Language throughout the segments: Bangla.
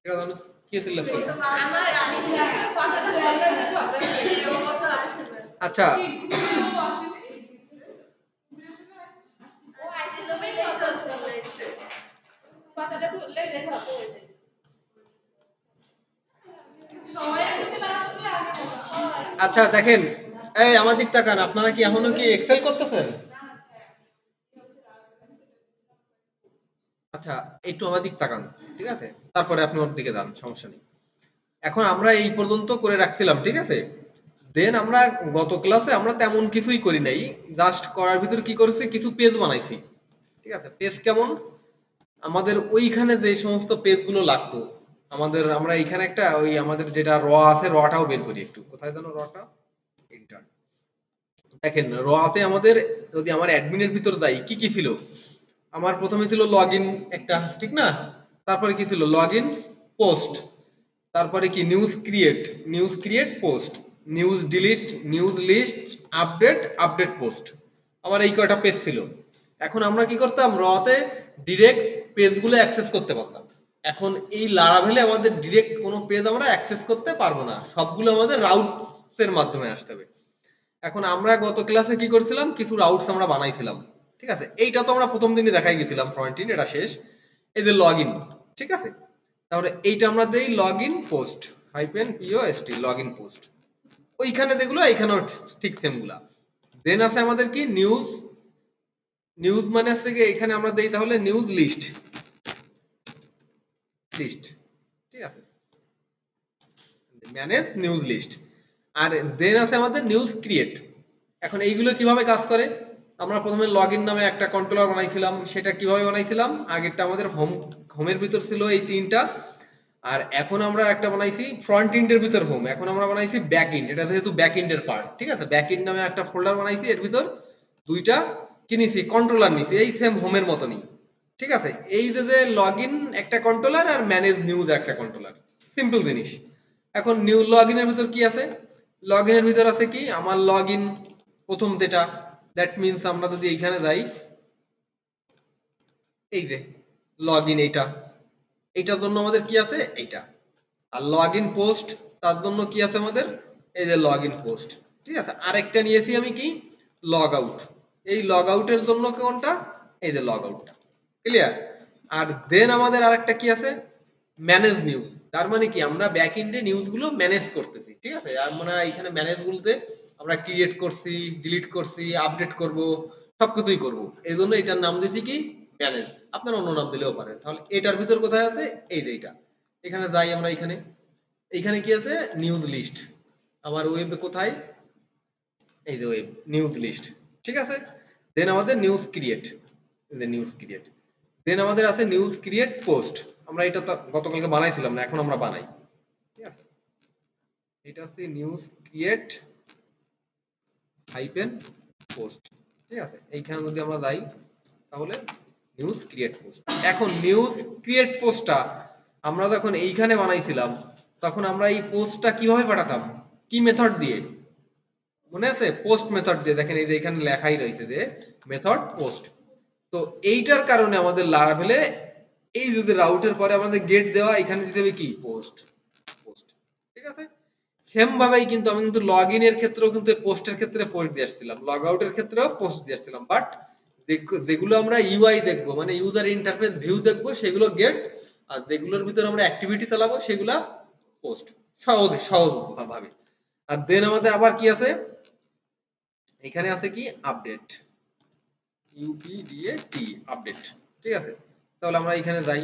এটা জানো কি চিল্লাছিল? আচ্ছা আচ্ছা দেখেন, এই আমার দিক তাকান, আপনারা কি এখনো কি এক্সেল করতেছেন? আচ্ছা একটু আমার দিক তাকান, ঠিক আছে, তারপরে আপনি ওর দিকে যান, সমস্যা নেই। এখন আমরা এই পর্যন্ত করে রাখছিলাম, ঠিক আছে। দেন আমরা গত ক্লাসে আমরা তেমন কিছুই করি নাই, জাস্ট করার ভিতর কি করেছি, কিছু পেজ বানাইছি, ঠিক আছে। পেজ কেমন, আমাদের ওইখানে যে সমস্ত পেজগুলো লাগতো, আমাদের আমরা এইখানে একটা ওই আমাদের যেটা র আছে রটাও বের করি একটু, কোথায় যেন রটা, ইন্টার। দেখেন রতে আমাদের, যদি আমার অ্যাডমিনের ভিতর যাই, কি কি ছিল, আমার প্রথমে ছিল লগ ইন একটা, ঠিক না, তারপরে কি ছিল লগ ইন পোস্ট, তারপরে কি news create post, news delete, news list, update, update post, আমার এই কয়টা পেজ ছিল। এখন আমরা কি করতাম, রতে ডিরেক্ট পেজগুলো অ্যাক্সেস করতে পারতাম। এখন এই লারাভেলে আমাদের ডিরেক্ট কোনো পেজ আমরা অ্যাক্সেস করতে পারবো না, সবগুলো আমাদের রাউটসের মাধ্যমে আসতে হবে। এখন আমরা গত ক্লাসে কি করছিলাম, কিছু রাউটস আমরা বানাইছিলাম, ঠিক আছে। এইটা তো আমরা প্রথম দিনই দেখাই গেছিলাম, ফ্রন্ট এন্ড এটা শেষ। এই যে লগ ইন, ঠিক আছে, তাহলে এইটা আমরা দেই log in post hyphen P O S T, log in post, ওইখানে যেগুলো এইখানেও ঠিক সেম গুলা। দেন আছে আমাদের কি নিউজ, নিউজ মানে আছে কি, এখানে আমরা দেই তাহলে নিউজ লিস্ট, লিস্ট, ঠিক আছে, ম্যানেজ নিউজ লিস্ট। আর দেন আছে আমাদের নিউজ ক্রিয়েট। এখন এইগুলো কিভাবে কাজ করে, আমরা প্রথমে লগ ইন নামে একটা কন্ট্রোলার বানাইছিলাম, সেটা কিভাবে বানাইছিলাম, আগেরটা আমাদের হোমের ভিতর ছিল এই তিনটা, আর এখন আমরা একটা বানাইছি ফ্রন্ট এন্ডের ভিতর হোম, এখন আমরা বানাইছি ব্যাক এন্ড, এটা যেহেতু ব্যাক এন্ডের পার্ট, ঠিক আছে, ব্যাক এন্ড নামে একটা ফোল্ডার বানাইছি, এর ভিতর দুইটা কি নিছি, কন্ট্রোলার নিছি, এই সেম হোমের মতনই, ঠিক আছে। এই যে লগ ইন একটা কন্ট্রোলার আর ম্যানেজ নিউজ একটা কন্ট্রোলার, সিম্পল জিনিস। এখন নিউ লগ ইনের ভিতর কি আছে, লগ ইনের ভিতর আছে কি, আমার লগ ইন প্রথম যেটা, দ্যাট মিনস আমরা যদি এইখানে যাই, এই যে লগ ইন, এইটা, এইটার জন্য আমাদের কি আছে এইটা। আর লগ ইন পোস্ট, তার জন্য কি আছে আমাদের, এই যে লগ ইন পোস্ট, ঠিক আছে। আরেকটা নিয়েছি আমি কি, লগ আউট, এই লগ আউটের জন্য কোনটা, এই যে লগ আউটটা, ক্লিয়ার। আর দেন আমাদের আরেকটা কি আছে, ম্যানেজ নিউজ, তার মানে কি আমরা ব্যাক এন্ডে নিউজগুলো ম্যানেজ করতেছি, ঠিক আছে। আমরা এখানে ম্যানেজ বলতে আমরা ক্রিয়েট করছি, ডিলিট করছি, আপডেট করব, সবকিছুই করব, এই জন্য এটার নাম দিয়েছি কি ম্যানেজ, আপনার অন্য নাম দিলেও পারেন। তাহলে এটার ভিতর কোথায় আছে, এই যে এইটা, এখানে যাই আমরা, এখানে এইখানে কি আছে, নিউজ লিস্ট, আমার ওয়েবে কোথায়, এই যে ওয়েব নিউজ লিস্ট, ঠিক আছে। দেন আমাদের নিউজ ক্রিয়েট, এই যে নিউজ ক্রিয়েট, দেন আমাদের আছে নিউজ ক্রিয়েট পোস্ট, আমরা এটা তো গতকালকে বানাইছিলাম না, এখন আমরা বানাই, ঠিক আছে। এটা হচ্ছে নিউজ ক্রিয়েট হাইপেন পোস্ট, ঠিক আছে। এইখানে যদি আমরা যাই, তাহলে নিউজ ক্রিয়েট পোস্ট। এখন নিউজ ক্রিয়েট পোস্টটা আমরা যখন এইখানে বানাইছিলাম, তখন আমরা এই পোস্টটা কিভাবে পাঠাতাম, কি মেথড দিয়ে, মনে আছে, পোস্ট মেথড দিয়ে। দেখেন এই যে এখানে লেখাই রয়েছে যে মেথড পোস্ট। তো এইটার কারণে আমাদের লারাভেলে এই যে রাউটের পরে আমাদের গেট দেওয়া, এখানে দিতে হবে কি পোস্ট, পোস্ট, ঠিক আছে। সেম ভাবেই কিন্তু আমি কিন্তু লগ ইন এর ক্ষেত্রেও কিন্তু পোস্টের ক্ষেত্রে পোস্ট দিয়ে আসছিলাম, লগ আউটের ক্ষেত্রেও পোস্ট দিয়ে আসছিলাম, বাট যেগুলো আমরা ইউআই দেখবো, মানে ইউজার ইন্টারফেস ভিউ দেখবো, সেগুলো গেট, আর যেগুলোর ভিতরে আমরা অ্যাক্টিভিটি চালাবো সেগুলা পোস্ট, সহজ সহজ ভাবে। আর দেন আমাদের আবার কি আছে, এখানে আছে কি আপডেট, ইউপিডিএটি, আপডেট, ঠিক আছে। তাহলে আমরা এখানে যাই,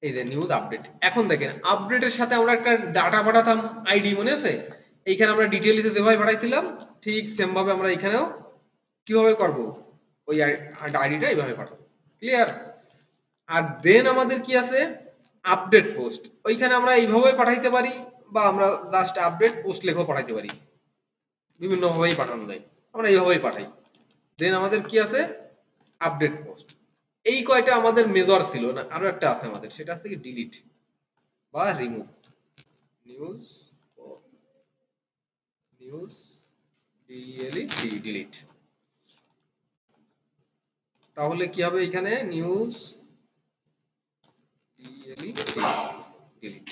এই যে নিউজ আপডেট। এখন দেখেন আপডেটের সাথে আমরা একটা ডাটা পাঠাতাম, আইডি মনে আছে, এইখানে আমরা ডিটেইলসে যেভাবে পাঠাইছিলাম, ঠিক সেম ভাবে আমরা এখানেও কিভাবে করব, ওই আইডিটা এইভাবে পাঠাবো, ক্লিয়ার। আর দেন আমাদের কি আছে, আপডেট পোস্ট, ওইখানে আমরা এইভাবে পাঠাইতে পারি, বা আমরা জাস্ট আপডেট পোস্ট লেখেও পাঠাইতে পারি, বিভিন্ন ভাবেই পাঠানো যায়, আমরা এইভাবেই পাঠাই। দেন আমাদের কি আছে, আপডেট পোস্ট। এই কয়টা আমাদের মেজর ছিল না, আরো একটা আছে আমাদের, সেটা হচ্ছে কি ডিলিট বা রিমুভ, নিউজ, নিউজ ডিএলইটি, ডিলিট, তাহলে কি হবে এখানে নিউজ ডিলিট।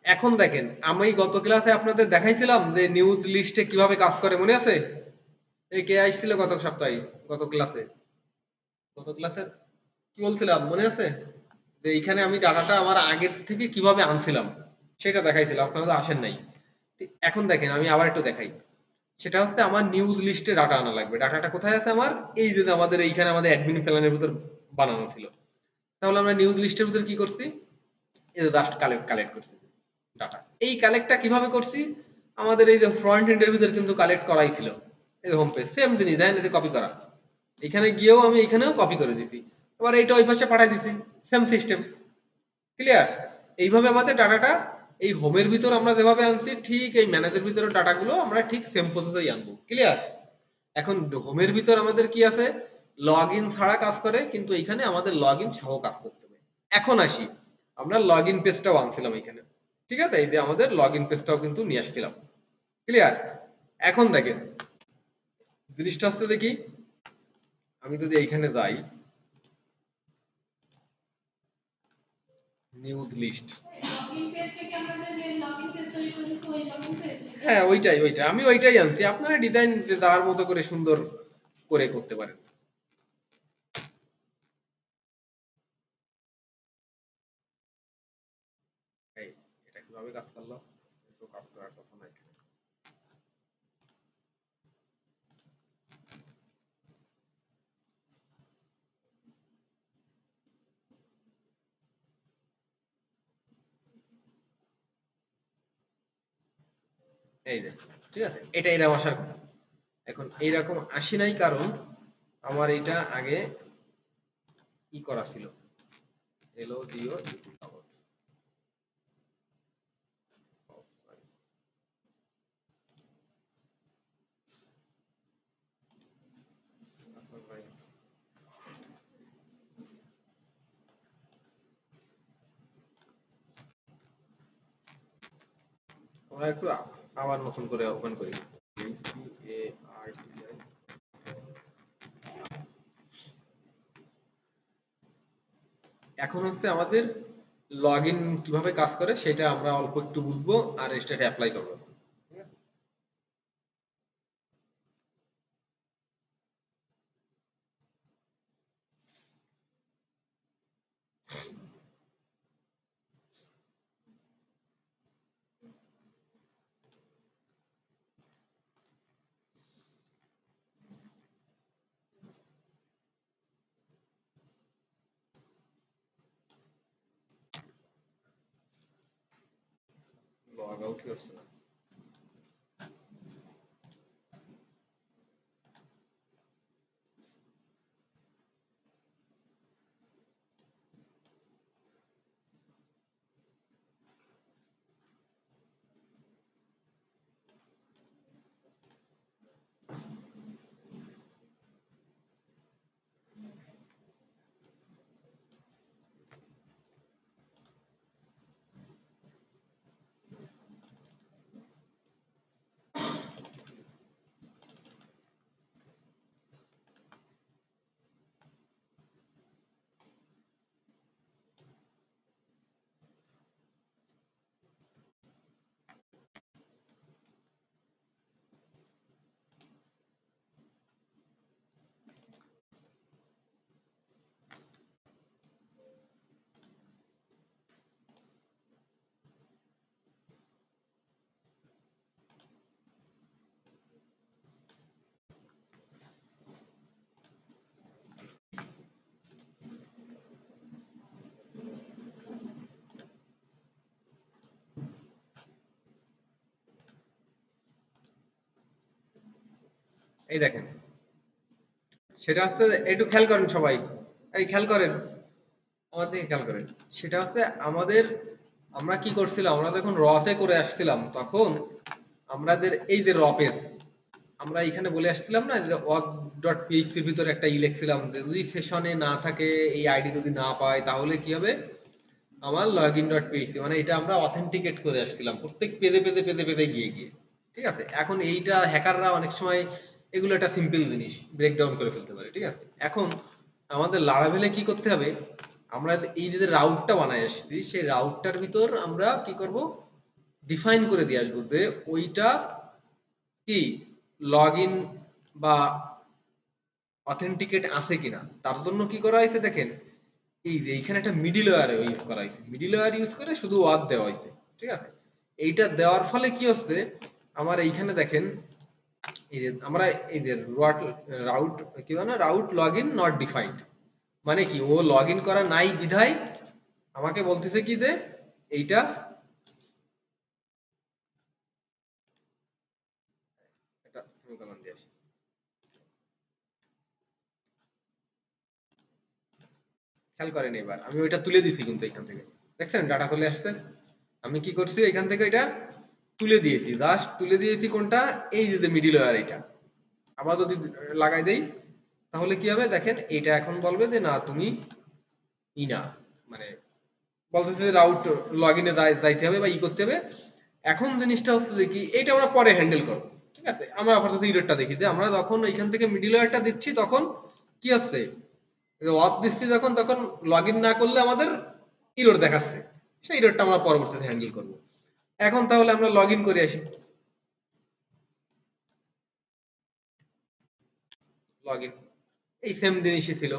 এখন দেখেন আমি গত ক্লাসে আপনাদের দেখাইছিলাম যে নিউজ লিস্টে কিভাবে কাজ করে, মনে আছে? এই কে আসছিল গত সপ্তাহে, গত ক্লাসে, গত ক্লাসে কি বলছিলাম মনে আছে? যে এইখানে আমি ডাটাটা আমার আগের থেকে কিভাবে আনছিলাম সেটা দেখাইছিলাম, আপনারা তো আসেন নাই। এখন দেখেন আমি আবার একটু দেখাই। সেটা হচ্ছে আমার নিউজ লিস্টে ডাটা আনা লাগবে। ডাটাটা কোথায় আছে আমার? এই যে আমাদের এইখানে আমাদের অ্যাডমিন প্ল্যানের ভিতর বানানো ছিল। তাহলে আমরা নিউজ লিস্টের ভিতর কি করছি? এই যে জাস্ট কালেক্ট করছি ডাটা। এই কালেক্টটা কিভাবে করছি? আমাদের এই যে ফ্রন্ট এন্ডের ভিতর কিন্তু কালেক্ট করাই ছিল। এই যে হোম পেজ সেম জিনিস, দেখেন এই যে কপি করা। এখানে গিয়েও আমি এখানেও কপি করে দিছি। এবার এইটা ওই পাশে পাঠাই দিছি। Same system. ক্লিয়ার? এইভাবে আমাদের ডাটাটা এই হোমের ভিতর আমরা যেভাবে আনছি ঠিক এই ম্যানেজের ভিতরে ডাটাগুলো আমরা ঠিক সেম প্রসেসেই আনবো। ক্লিয়ার? এখন হোমের ভিতর আমাদের কি আছে? লগ ইন ছাড়া কাজ করে, কিন্তু এখানে আমাদের লগ ইন সহ কাজ করতে হবে। এখন আসি, আমরা লগ ইন পেজটাও আনছিলাম এখানে। ঠিক আছে? এই যে আমাদের লগ ইন পেজটাও কিন্তু নিয়ে আসছিলাম। ক্লিয়ার? এখন দেখেন জিনিসটা হচ্ছে দেখি, আমি যদি এইখানে যাই নিউজ লিস্ট, হ্যাঁ ওইটাই আমি ওইটাই আনছি। আপনারা ডিজাইন যে যার মতো করে সুন্দর করে করতে পারেন। এই এটা কিভাবে কাজ করলো? তো কাজ করার কথা না এখানে। এই যে ঠিক আছে, এটা এরকম আসার কথা। এখন এইরকম আসি নাই কারণ আমার এটা আগে ই করা ছিল, এলো দিও আমরা একটু আবার নতুন করে ওপেন করি। এখন হচ্ছে আমাদের লগ ইন কিভাবে কাজ করে সেটা আমরা অল্প একটু বুঝবো আর এটা অ্যাপ্লাই করবো। লগ আউট হচ্ছে না। এই দেখেন সেটা হচ্ছে, একটু খেয়াল করেন সবাই, এই খেয়াল করেন, আমার দিকে খেয়াল করেন। সেটা হচ্ছে আমাদের, আমরা কি করছিলাম, আমরা যখন রতে করে আসছিলাম তখন আমাদের এই যে র পেজ, আমরা এখানে বলে আসছিলাম না যে ওয়ার্ক ডট পিএইচপির ভিতরে একটা লিখছিলাম যে যদি সেশনে না থাকে, এই আইডি যদি না পায় তাহলে কি হবে? আমার লগইন ডট পিএইচপি, মানে এটা আমরা অথেন্টিকেট করে আসছিলাম প্রত্যেক পেজে গিয়ে গিয়ে। ঠিক আছে, এখন এইটা হ্যাকাররা অনেক সময় এগুলো একটা সিম্পল জিনিস ব্রেকডাউন করে ফেলতে পারে। ঠিক আছে, এখন আমাদের লারাভেলে কি করতে হবে, আমরা এই যে রাউটটা বানায় আসছি সেই রাউটটার ভিতর আমরা কি করব, ডিফাইন করে দিয়ে আসবো যে ওইটা কি লগ ইন বা অথেন্টিকেট আছে কিনা। তার জন্য কি করা হয়েছে দেখেন, এই যে এইখানে একটা মিডিল ওয়্যার ইউজ করা হয়েছে, মিডিল ওয়্যার ইউজ করে শুধু ওয়াথ দেওয়া হয়েছে। ঠিক আছে, এইটা দেওয়ার ফলে কি হচ্ছে, আমার এইখানে দেখেন এই যে আমরা এই যে রাউট কি বলে, route log in not defined, মানে কি ও লগ ইন করা নাই বিধায় আমাকে বলতেছে কি যে এইটা এটা সেমিকোলন দিয়ে আসি। খেয়াল করেন, এবার আমি ওইটা তুলে দিছি কিন্তু এখান থেকে দেখছেন ডাটা চলে আসছে। আমি কি করছি, এখান থেকে এটা তুলে দিয়েছি, জাস্ট তুলে দিয়েছি কোনটা, এই যে মিডিল ওয়্যার এটা। আবার যদি লাগাই দেই তাহলে কি হবে দেখেন, এটা এখন বলবে যে না তুমি না, মানে বলতেছে যে রাউট লগ ইনে যাইতে হবে বা করতে হবে। এখন জিনিসটা হচ্ছে যে কি এটা আমরা পরে হ্যান্ডেল করবো। ঠিক আছে, আমরা আপাতত ইররটা দেখি যে আমরা যখন এইখান থেকে মিডিল ওয়্যারটা দিচ্ছি তখন কি হচ্ছে, অফ দিচ্ছি যখন, তখন লগ ইন না করলে আমাদের ইরর দেখাচ্ছে, সেই ইররটা আমরা পরবর্তীতে হ্যান্ডেল করব। এখন তাহলে আমরা লগ ইন করে আসি। লগ ইন, এই সেম জিনিসই ছিল,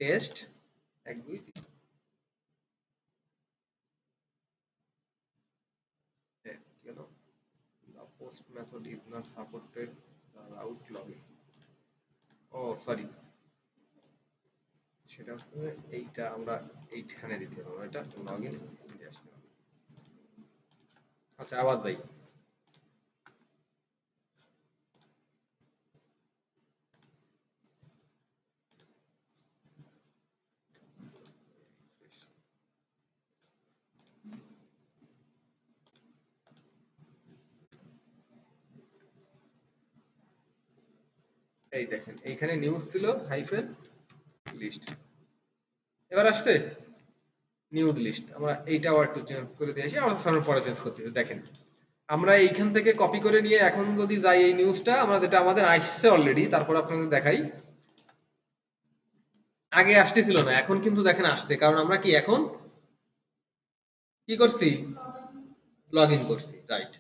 টেস্ট 1 2 3 গেল, the post method is not supported, the route login, ও সরি, সেটা হচ্ছে এইটা আমরা এইখানে দিতে হবে, এটা লগ ইন দিয়ে আসতে হবে। আচ্ছা আবার যাই, এই দেখেন এইখানে নিউজ ছিল হাইফেন লিস্ট, এবার আসছে নিউজ লিস্ট। আমরা এইটা আবার একটু চেঞ্জ করে দিয়ে আসি, আমরা সামনে পরে চেঞ্জ করতে হবে। দেখেন আমরা এইখান থেকে কপি করে নিয়ে এখন যদি যাই এই নিউজটা, আমরা যেটা আমাদের আসছে অলরেডি, তারপর আপনাদের দেখাই। আগে আসতেছিল না, এখন কিন্তু দেখেন আসছে, কারণ আমরা কি এখন কি করছি, লগ ইন করছি, রাইট।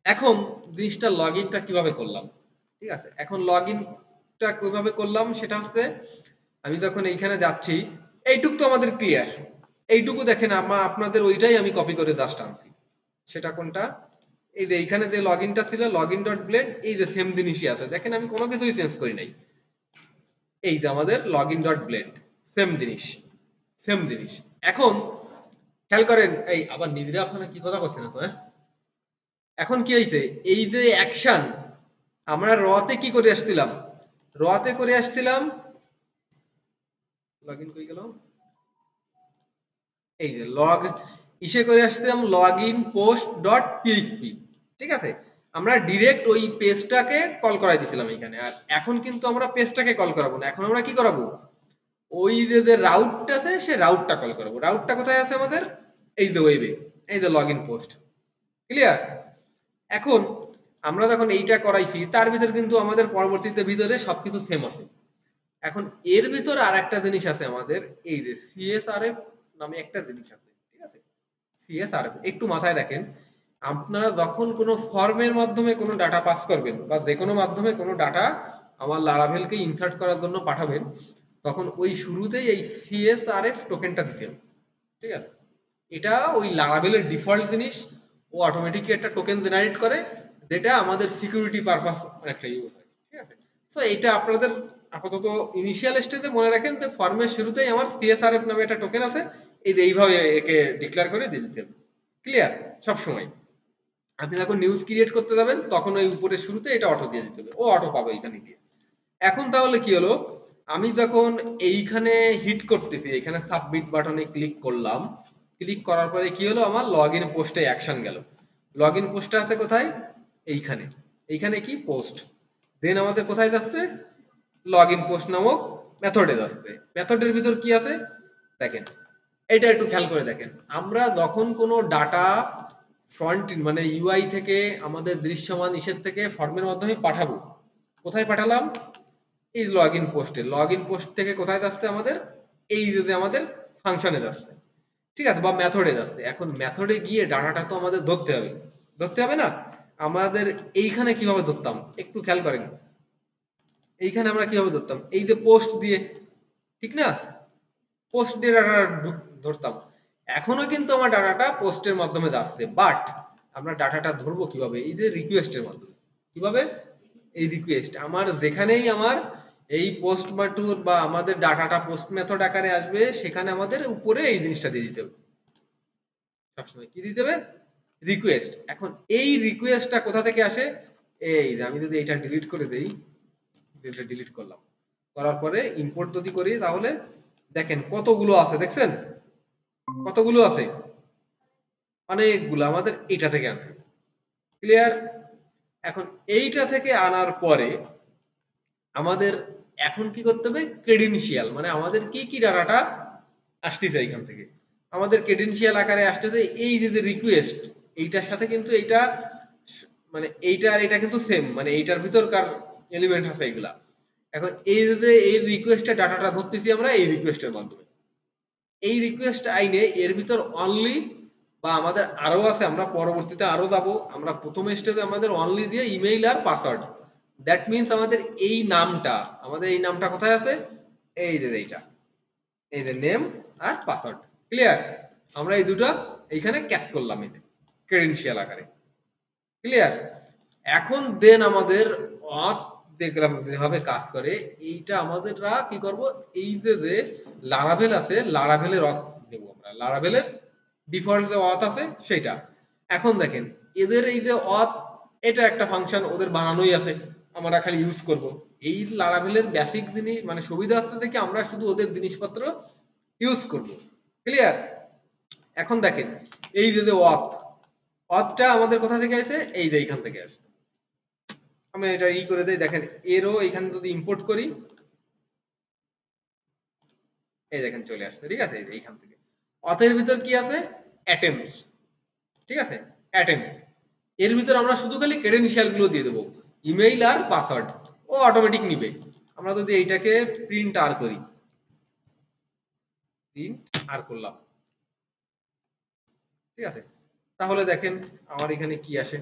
এখন জিনিসটা লগ ইনটা কিভাবে করলাম, ঠিক আছে, এখন লগ ইনটা কিভাবে করলাম সেটা হচ্ছে, আমি যখন এইখানে যাচ্ছি, এইটুক তো আমাদের ক্লিয়ার, এইটুকু দেখেন আপনাদের ওইটাই আমি কপি করে জাস্ট আনছি। সেটা কোনটা, এই যে এইখানে যে লগ ইনটা ছিল লগ ইন ডট ব্লেড, এই যে সেম জিনিসই আছে, দেখেন আমি কোনো কিছুই চেঞ্জ করি নাই। এই যে আমাদের log in dot blade, same জিনিস, সেম জিনিস। এখন খেয়াল করেন, এই আবার নিদ্রা আপনারা কি কথা করছেন তো, হ্যাঁ? এখন কি হয়েছে, এই যে অ্যাকশন আমরা রতে কি করে আসছিলাম, রতে করে আসছিলাম, লগ ইন কই গেল, এই যে লগ ইসে করে আসছিলাম log in post dot PHP. ঠিক আছে, আমরা ডিরেক্ট ওই পেজটাকে কল করাই দিছিলাম এখানে। আর এখন কিন্তু আমরা পেজটাকে কল করাবো না, এখন আমরা কি করাবো, ওই যে রাউটটা আছে সে রাউটটা কল করাবো। রাউটটা কোথায় আছে আমাদের, এই যে ওয়েবে, এই যে লগ ইন পোস্ট, ক্লিয়ার। এখন আমরা যখন এইটা করাইছি তার ভিতর কিন্তু আমাদের পরবর্তীতে ভিতরে সবকিছু সেম আছে। এখন এর ভিতর আর একটা জিনিস আছে আমাদের, এই যে সিএসআরএফ নামে একটা জিনিস আছে। ঠিক আছে, সিএসআরএফ একটু মাথায় রাখেন, আপনারা যখন কোনো ফর্মের মাধ্যমে কোনো ডাটা পাস করবেন বা যে কোনো মাধ্যমে কোনো ডাটা আমার লারাভেলকে ইনসার্ট করার জন্য পাঠাবেন, তখন ওই শুরুতেই এই সিএসআরএফ টোকেনটা দিতে হবে। ঠিক আছে, এটা ওই লারাভেলের ডিফল্ট জিনিস, ও অটোমেটিকলি একটা টোকেন জেনারেট করে, যেটা আমাদের সিকিউরিটি পারপাস একটা ইউজ হয়। ঠিক আছে, তো এটা আপনাদের আপাতত ইনিশিয়াল স্টেজে মনে রাখেন যে ফর্মের শুরুতেই আমার সিএসআরএফ নামে একটা টোকেন আছে, এই যে এইভাবে একে ডিক্লেয়ার করে দিয়ে দিতে হবে। ক্লিয়ার, সব সময় আপনি যখন নিউজ ক্রিয়েট করতে যাবেন তখন ওই উপরের শুরুতে এটা অটো দিয়ে দিতে হবে, ও অটো পাবে এখানে গিয়ে। এখন তাহলে কি হলো, আমি যখন এইখানে হিট করতেছি, এখানে সাবমিট বাটনে ক্লিক করলাম, ক্লিক করার পরে কি হলো, আমার লগ ইন পোস্টে অ্যাকশন গেল। লগ ইন পোস্টটা আছে কোথায়, এইখানে, এইখানে কি পোস্ট, দেন আমাদের কোথায় যাচ্ছে, লগ ইন পোস্ট নামক মেথডে যাচ্ছে। মেথডের ভিতর কি আছে দেখেন, এটা একটু খেয়াল করে দেখেন, আমরা যখন কোনো ডাটা ফ্রন্ট মানে ইউআই থেকে আমাদের দৃশ্যমান ইসের থেকে ফর্মের মাধ্যমে পাঠাবো, কোথায় পাঠালাম? এই লগ ইন পোস্টে, লগ ইন পোস্ট থেকে কোথায় যাচ্ছে আমাদের? এই যে আমাদের ফাংশনে যাচ্ছে, ঠিক আছে, বা মেথডে যাচ্ছে। এখন মেথডে গিয়ে ডাটাটা তো আমাদের ধরতে হবে, ধরতে হবে না? আমাদের এইখানে কিভাবে ধরতাম একটু খেয়াল করেন, এইখানে আমরা কিভাবে ধরতাম? এই যে পোস্ট দিয়ে, ঠিক না? পোস্ট দিয়ে ডাটা ধরতাম। এখনো কিন্তু আমার ডাটাটা পোস্টের মাধ্যমে যাচ্ছে, বাট আমরা ডাটাটা ধরবো কিভাবে? এই যে রিকোয়েস্টের মাধ্যমে। কিভাবে? এই রিকোয়েস্ট আমার যেখানেই আমার এই পোস্ট মেথড বা আমাদের ডাটাটা পোস্ট মেথড আকারে আসবে, সেখানে আমাদের উপরে এই জিনিসটা দিয়ে দিতে হবে। সবসময় কি দিতে হবে? রিকোয়েস্ট। এখন এই রিকোয়েস্টটা কোথা থেকে আসে? এই যে আমি যদি এটা ডিলিট করে দেই, এটা ডিলিট করলাম, করার পরে ইম্পোর্ট যদি করি, তাহলে দেখেন কতগুলো আছে, দেখছেন কতগুলো আছে? অনেকগুলো আমাদের এটা থেকে আনতে হবে। ক্লিয়ার? এখন এইটা থেকে আনার পরে আমাদের এখন কি করতে হবে? ক্রেডেনশিয়াল, মানে আমাদের কি কি ডাটাটা আসতেছে এখান থেকে, আমাদের ক্রেডেনশিয়াল আকারে আসতেছে এই যে রিকোয়েস্ট, এইটার সাথে কিন্তু এইটা মানে এইটা আর এটা কিন্তু সেম, মানে এইটার ভিতরকার এলিমেন্ট আছে এগুলা। এখন এই যে এই রিকোয়েস্টের ডাটাটা ধরতেছি আমরা এই রিকোয়েস্টের মাধ্যমে। এই রিকোয়েস্ট আইনে এর ভিতর অনলি বা আমাদের আরো আছে, আমরা পরবর্তীতে আরো যাব, আমরা প্রথম স্টেজে আমাদের অনলি দিয়ে ইমেইল আর পাসওয়ার্ড, দ্যাট মিন্স আমাদের এই নামটা, আমাদের এই নামটা কোথায় আছে? এই যে এইটা, এই যে নেম আর পাসওয়ার্ড। ক্লিয়ার? আমরা এই দুটো এইখানে ক্যাচ করলাম এই ক্রেডেনশিয়াল আকারে। ক্লিয়ার? এখন দেন আমাদের অথ দেখলাম যেভাবে কাজ করে, এইটা আমাদেররা কি করব? এই যে লারাভেল আছে, লারাভেলের অথ দেব আমরা, লারাভেলের ডিফল্ট যে অথ আছে সেটা। এখন দেখেন এদের এই যে অথ, এটা একটা ফাংশন ওদের বানানোই আছে, আমরা খালি ইউজ করব। এই লারাভেলের বেসিক জিনিস মানে সুবিধা আসতে থেকে আমরা শুধু ওদের জিনিসপত্র ইউজ করব। ক্লিয়ার? এখন দেখেন এই যে অথ, অথটা আমাদের কোথা থেকে আসছে? এই যে এইখান থেকে আসছে। আমি এটা করে দেই, দেখেন এরও এখানে যদি ইম্পোর্ট করি, এই দেখেন চলে আসছে, ঠিক আছে, এইখান থেকে। অথের ভিতর কি আছে? অ্যাটেম্পস, ঠিক আছে, অ্যাটেম্প। এর ভিতর আমরা শুধু খালি ক্রেডেনশিয়াল গুলো দিয়ে দেবো, ইমেইল আর পাসওয়ার্ড, ও অটোমেটিক নিবে। আমরা যদি এইটাকে প্রিন্ট আর করি, প্রিন্ট আর করলাম, ঠিক আছে, তাহলে দেখেন আমার এখানে কি আসে।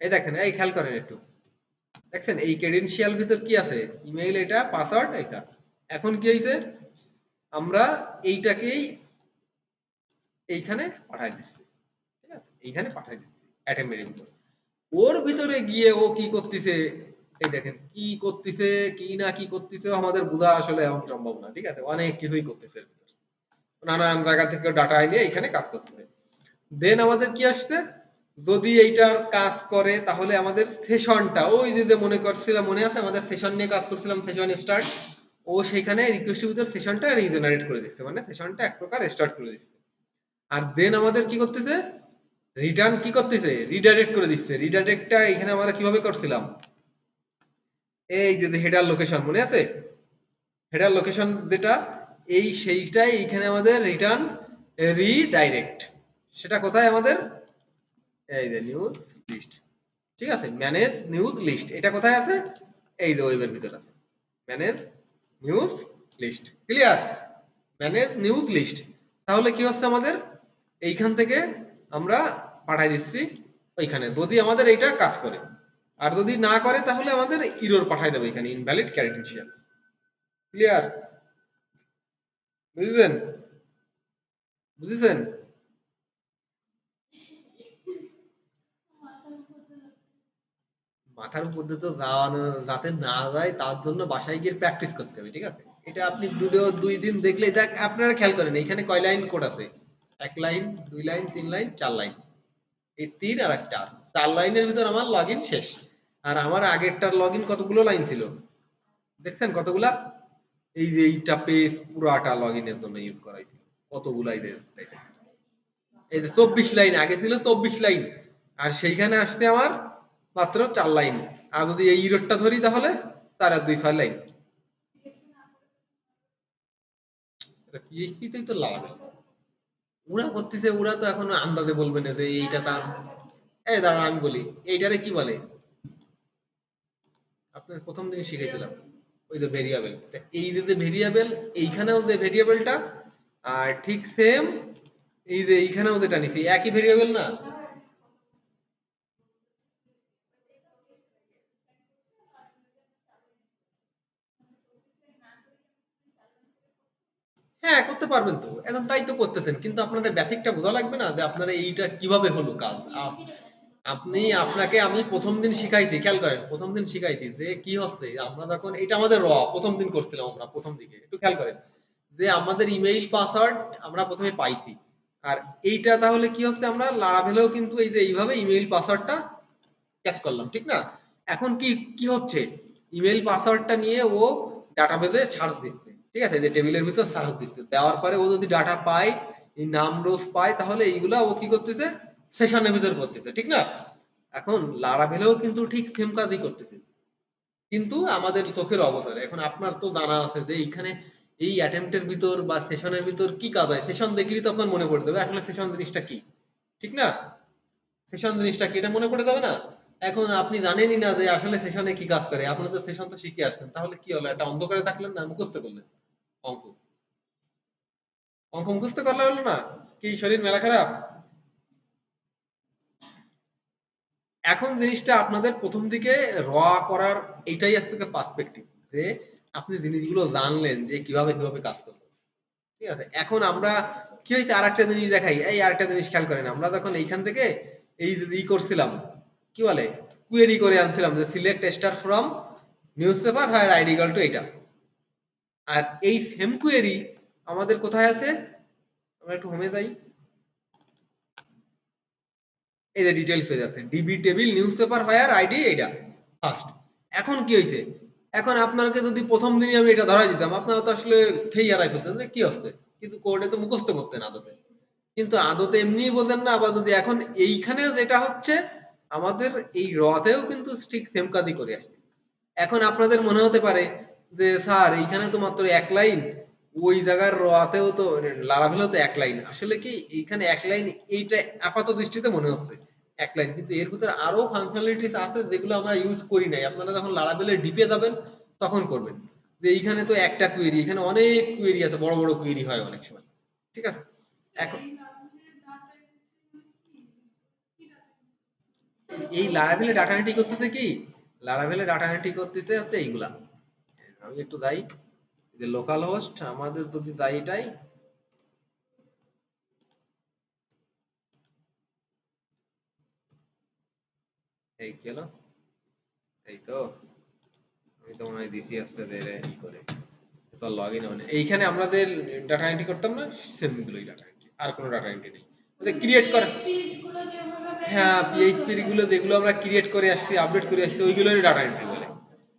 এই দেখেন, এই খেয়াল করেন একটু, দেখছেন এই ক্রেডেনশিয়াল ভিতর কি আছে? ইমেইল, এটা পাসওয়ার্ড, এটা। এখন কি হয়েছে? আমরা এইটাকেই এইখানে পাঠাই দিচ্ছি, ঠিক আছে, এইখানে পাঠাই দিচ্ছি অ্যাটেম্পের ভিতরে। ওর ভিতরে গিয়ে ও কি করতেছে, এই দেখেন কি করতেছে, কি না কি করতেছে আমাদের বোঝা আসলে এখন সম্ভব না, ঠিক আছে, অনেক কিছুই করতেছে এর ভিতরে, নানান জায়গা থেকে ডাটা এনে এখানে কাজ করতে হয়। দেন আমাদের কি আসছে? যদি এইটার কাজ করে তাহলে আমাদের সেশনটা, ওই যে মনে করছিলাম, মনে আছে আমাদের সেশন নিয়ে কাজ করছিলাম, সেশন স্টার্ট, ও সেখানে রিকোয়েস্টের ভিতর সেশনটা রিজেনারেট করে দিচ্ছে, মানে সেশনটা এক প্রকার স্টার্ট করে দিচ্ছে। আর দেন আমাদের কি করতেছে? রিটার্ন কি করতেছে? রিডাইরেক্ট করে দিচ্ছে। রিডাইরেক্টটা এখানে আমরা কিভাবে করছিলাম? এই যে হেডার লোকেশন মনে আছে? হেডার লোকেশন যেটা, এই সেইটাই এখানে আমাদের রিটার্ন রিডাইরেক্ট। সেটা কোথায় আমাদের? এই যে নিউজ লিস্ট, ঠিক আছে, ম্যানেজ নিউজ লিস্ট, এটা কোথায় আছে? এই যে ওয়েবের ভিতর আছে, manage news list. Clear? Manage news list. তাহলে কি হচ্ছে আমাদের? এইখান থেকে আমরা পাঠাই দিচ্ছি ওইখানে, যদি আমাদের এইটা কাজ করে। আর যদি না করে তাহলে আমাদের ইরর পাঠাই দেবে এখানে, ইনভ্যালিড ক্রেডেনশিয়াল। ক্লিয়ার? বুঝলেন? বুঝেছেন? মাথার উপর দিয়ে তো যাওয়ানো যাতে না যায়, তার জন্য বাসায় গিয়ে প্র্যাকটিস করতে হবে, ঠিক আছে? এটা আপনি দুই দিন দেখলেই, দেখ আপনারা খেয়াল করেন এখানে কয় লাইন কোড আছে? এক লাইন, দুই লাইন, তিন লাইন, চার লাইন। এই তিন আর এক চার, চার লাইনের ভিতর আমার লগ ইন শেষ। আর আমার আগেরটার লগ ইন কতগুলো লাইন ছিল দেখছেন? কতগুলা? এই যে এইটা পেজ পুরাটা লগ ইনের জন্য ইউজ করাইছিল। কতগুলাই দেন, এই যে 24 লাইন, আগে ছিল 24 লাইন, আর সেইখানে আসছে আমার মাত্র 4 লাইন। আর যদি এই ইরোডটা ধরি তাহলে 4 আর 2 6 লাইন। এটা পিএইচপি তেই তো লাগাবে। ওরা করতেছে, ওরা তো এখনো আন্দাজে বলবে না যে এইটা তা। এই দাঁড়ান আমি বলি, এইটারে কি বলে? আপনার প্রথম দিন শিখেছিলাম ওই যে ভেরিয়েবল। এই যে ভেরিয়েবল, এইখানেও যে ভেরিয়েবলটা, আর ঠিক সেম এই যে এইখানেও যেটা নিছি একই ভেরিয়েবল না? হ্যাঁ, করতে পারবেন তো। এখন তাই তো করতেছেন। কিন্তু আপনাদের বেসিকটা বোঝা লাগবে না যে আপনারা এইটা কিভাবে হলো কাজ। আপনি, আপনাকে আমি ১ম দিন শিখাইছি, খেয়াল করেন। ১ম দিন শিখাইছি যে কি হচ্ছে, আমরা যখন এটা আমাদের ১ম দিন করছিলাম আমরা ১ম দিকে। একটু খেয়াল করেন। যে আমাদের ইমেইল পাসওয়ার্ড আমরা ১ম এ পাইছি। আর এইটা তাহলে কি হচ্ছে, আমরা লারাভেলেও কিন্তু এই যে এইভাবে ইমেইল পাসওয়ার্ডটা ক্যাচ করলাম, ঠিক না? এখন কি কি হচ্ছে, ইমেল পাসওয়ার্ডটা নিয়ে ও ডাটাবেজে সার্চ দিচ্ছে, ঠিক আছে, যে টেবিলের ভিতর সার্চ দিচ্ছে, দেওয়ার পরে ও যদি ডাটা পায়, এই নাম রোজ পায়, তাহলে এইগুলা ও কি করতেছে, সেশনের ভিতর করতেছে, ঠিক না? এখন লারাভেলেও কিন্তু ঠিক সেম কাজই করতেছে, কিন্তু আমাদের চোখের অবসরে। এখন আপনার তো জানা আছে যে এইখানে এই অ্যাটেম্পটের ভিতর বা সেশনের ভিতর কি কাজ হয়, সেশন দেখলেই তো আপনার মনে পড়ে যাবে আসলে সেশন জিনিসটা কি, ঠিক না? সেশন জিনিসটা কি এটা মনে পড়ে যাবে না? এখন আপনি জানেনই না যে আসলে সেশনে কি কাজ করে। আপনারা তো সেশন তো শিখে আসছেন। তাহলে কি হলো? একটা অন্ধকারে থাকলেন না মুখস্থ করলেন অঙ্ক। অঙ্ক মুখস্থ করলে হলো না? কি শরীর মেলা খারাপ? এখন জিনিসটা আপনাদের ১ম দিকে র করার এইটাই হচ্ছে গিয়ে পার্সপেক্টিভ, যে আপনি জিনিসগুলো জানলেন যে কিভাবে কাজ করবে। ঠিক আছে? এখন আমরা কি হইছে, আরেকটা জিনিস দেখাই। এই আরেকটা জিনিস খেয়াল করেন। আমরা যখন এইখান থেকে এই যে করছিলাম, কি বলে? কুয়েরি করে আনছিলাম যে select star from newspaper where ID equal to এইটা। আর এই সেম কুয়েরি আমাদের কোথায় আছে? আমরা একটু হোমে যাই। এই যে ডিটেইলস পেজ আছে। ডিবি টেবিল নিউজপেপার হোয়ার আইডি এইটা ফার্স্ট। এখন কি হইছে? এখন আপনাকে যদি ১ম দিনই আমি এটা ধরাই দিতাম, আপনারা তো আসলে খেই হারাই ফেলতেন যে কি হচ্ছে? কিন্তু কোডে তো মুখস্থ করতেন আদতে। কিন্তু আদতে এমনিই বোঝেন না, আবার যদি এখন এইখানে যেটা হচ্ছে, আমাদের এই তেও কিন্তু ঠিক সেম কাজই করে আসছে। এখন আপনাদের মনে হতে পারে যে স্যার এইখানে তো মাত্র ১ লাইন, ওই জায়গার তেও তো লারাভেলেও তো ১ লাইন। আসলে কি এইখানে ১ লাইন, এইটা আপাত দৃষ্টিতে মনে হচ্ছে ১ লাইন। কিন্তু এর ভিতরে আরো ফাংশনালিটিস আছে যেগুলো আমরা ইউজ করি নাই। আপনারা যখন লারাভেলের ডিপে যাবেন তখন করবেন। যে এইখানে তো একটা কুয়েরি, এখানে অনেক কুয়েরি আছে, বড় কুয়েরি হয় অনেক সময়। ঠিক আছে? এখন এই লারাভেলে ডাটা এন্ট্রি করতেছে কি, লারাভেলে ডাটা এন্ট্রি করতেছে হচ্ছে এইগুলা। আমি একটু যাই, যে লোকাল হোস্ট আমাদের যদি যাই এটাই, এই কি হলো, এই তো, আমি তো মনে হয় দিছি আসছে ই করে, তো লগ ইন মানে এইখানে আমরা যে ডাটা এন্ট্রি করতাম না, সেমগুলোই ডাটা এন্ট্রি, আর কোনো ডাটা এন্ট্রি নেই। ক্রিয়েট করা, হ্যাঁ পিএইচপি গুলো যেগুলো আমরা ক্রিয়েট করে আসছি, আপডেট করে আসছি, ওইগুলোই ডাটা এন্ট্রি বলে।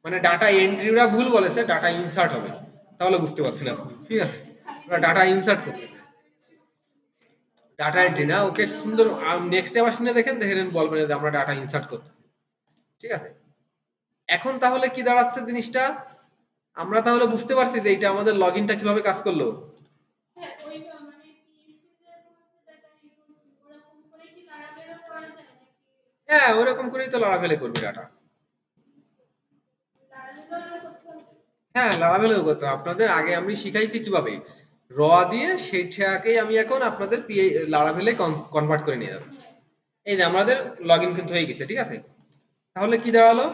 মানে ডাটা এন্ট্রিরা ভুল বলেছে, ডাটা ইনসার্ট হবে, তাহলে বুঝতে পারছেন আপনি, ঠিক আছে? আমরা ডাটা ইনসার্ট করতেছি, ডাটা এন্ট্রি না। ওকে সুন্দর, নেক্সট আবার শুনে দেখেন, দেখেন বলবেন যে আমরা ডাটা ইনসার্ট করতেছি, ঠিক আছে? এখন তাহলে কি দাঁড়াচ্ছে জিনিসটা, আমরা তাহলে বুঝতে পারছি যে এইটা আমাদের লগইনটা কিভাবে কাজ করলো। হ্যাঁ, ওরকম করেই তো লারাভেলে করবে ডাটা। হ্যাঁ, লারাভেলেও করতে হবে। আপনাদের আগে আমি শিখাইছি কিভাবে র দিয়ে, সেইটাকেই আমি এখন আপনাদের লারাভেলে কনভার্ট করে নিয়ে যাচ্ছি। এই যে আমাদের লগ ইন কিন্তু হয়ে গেছে, ঠিক আছে? তাহলে কি দাঁড়ালো,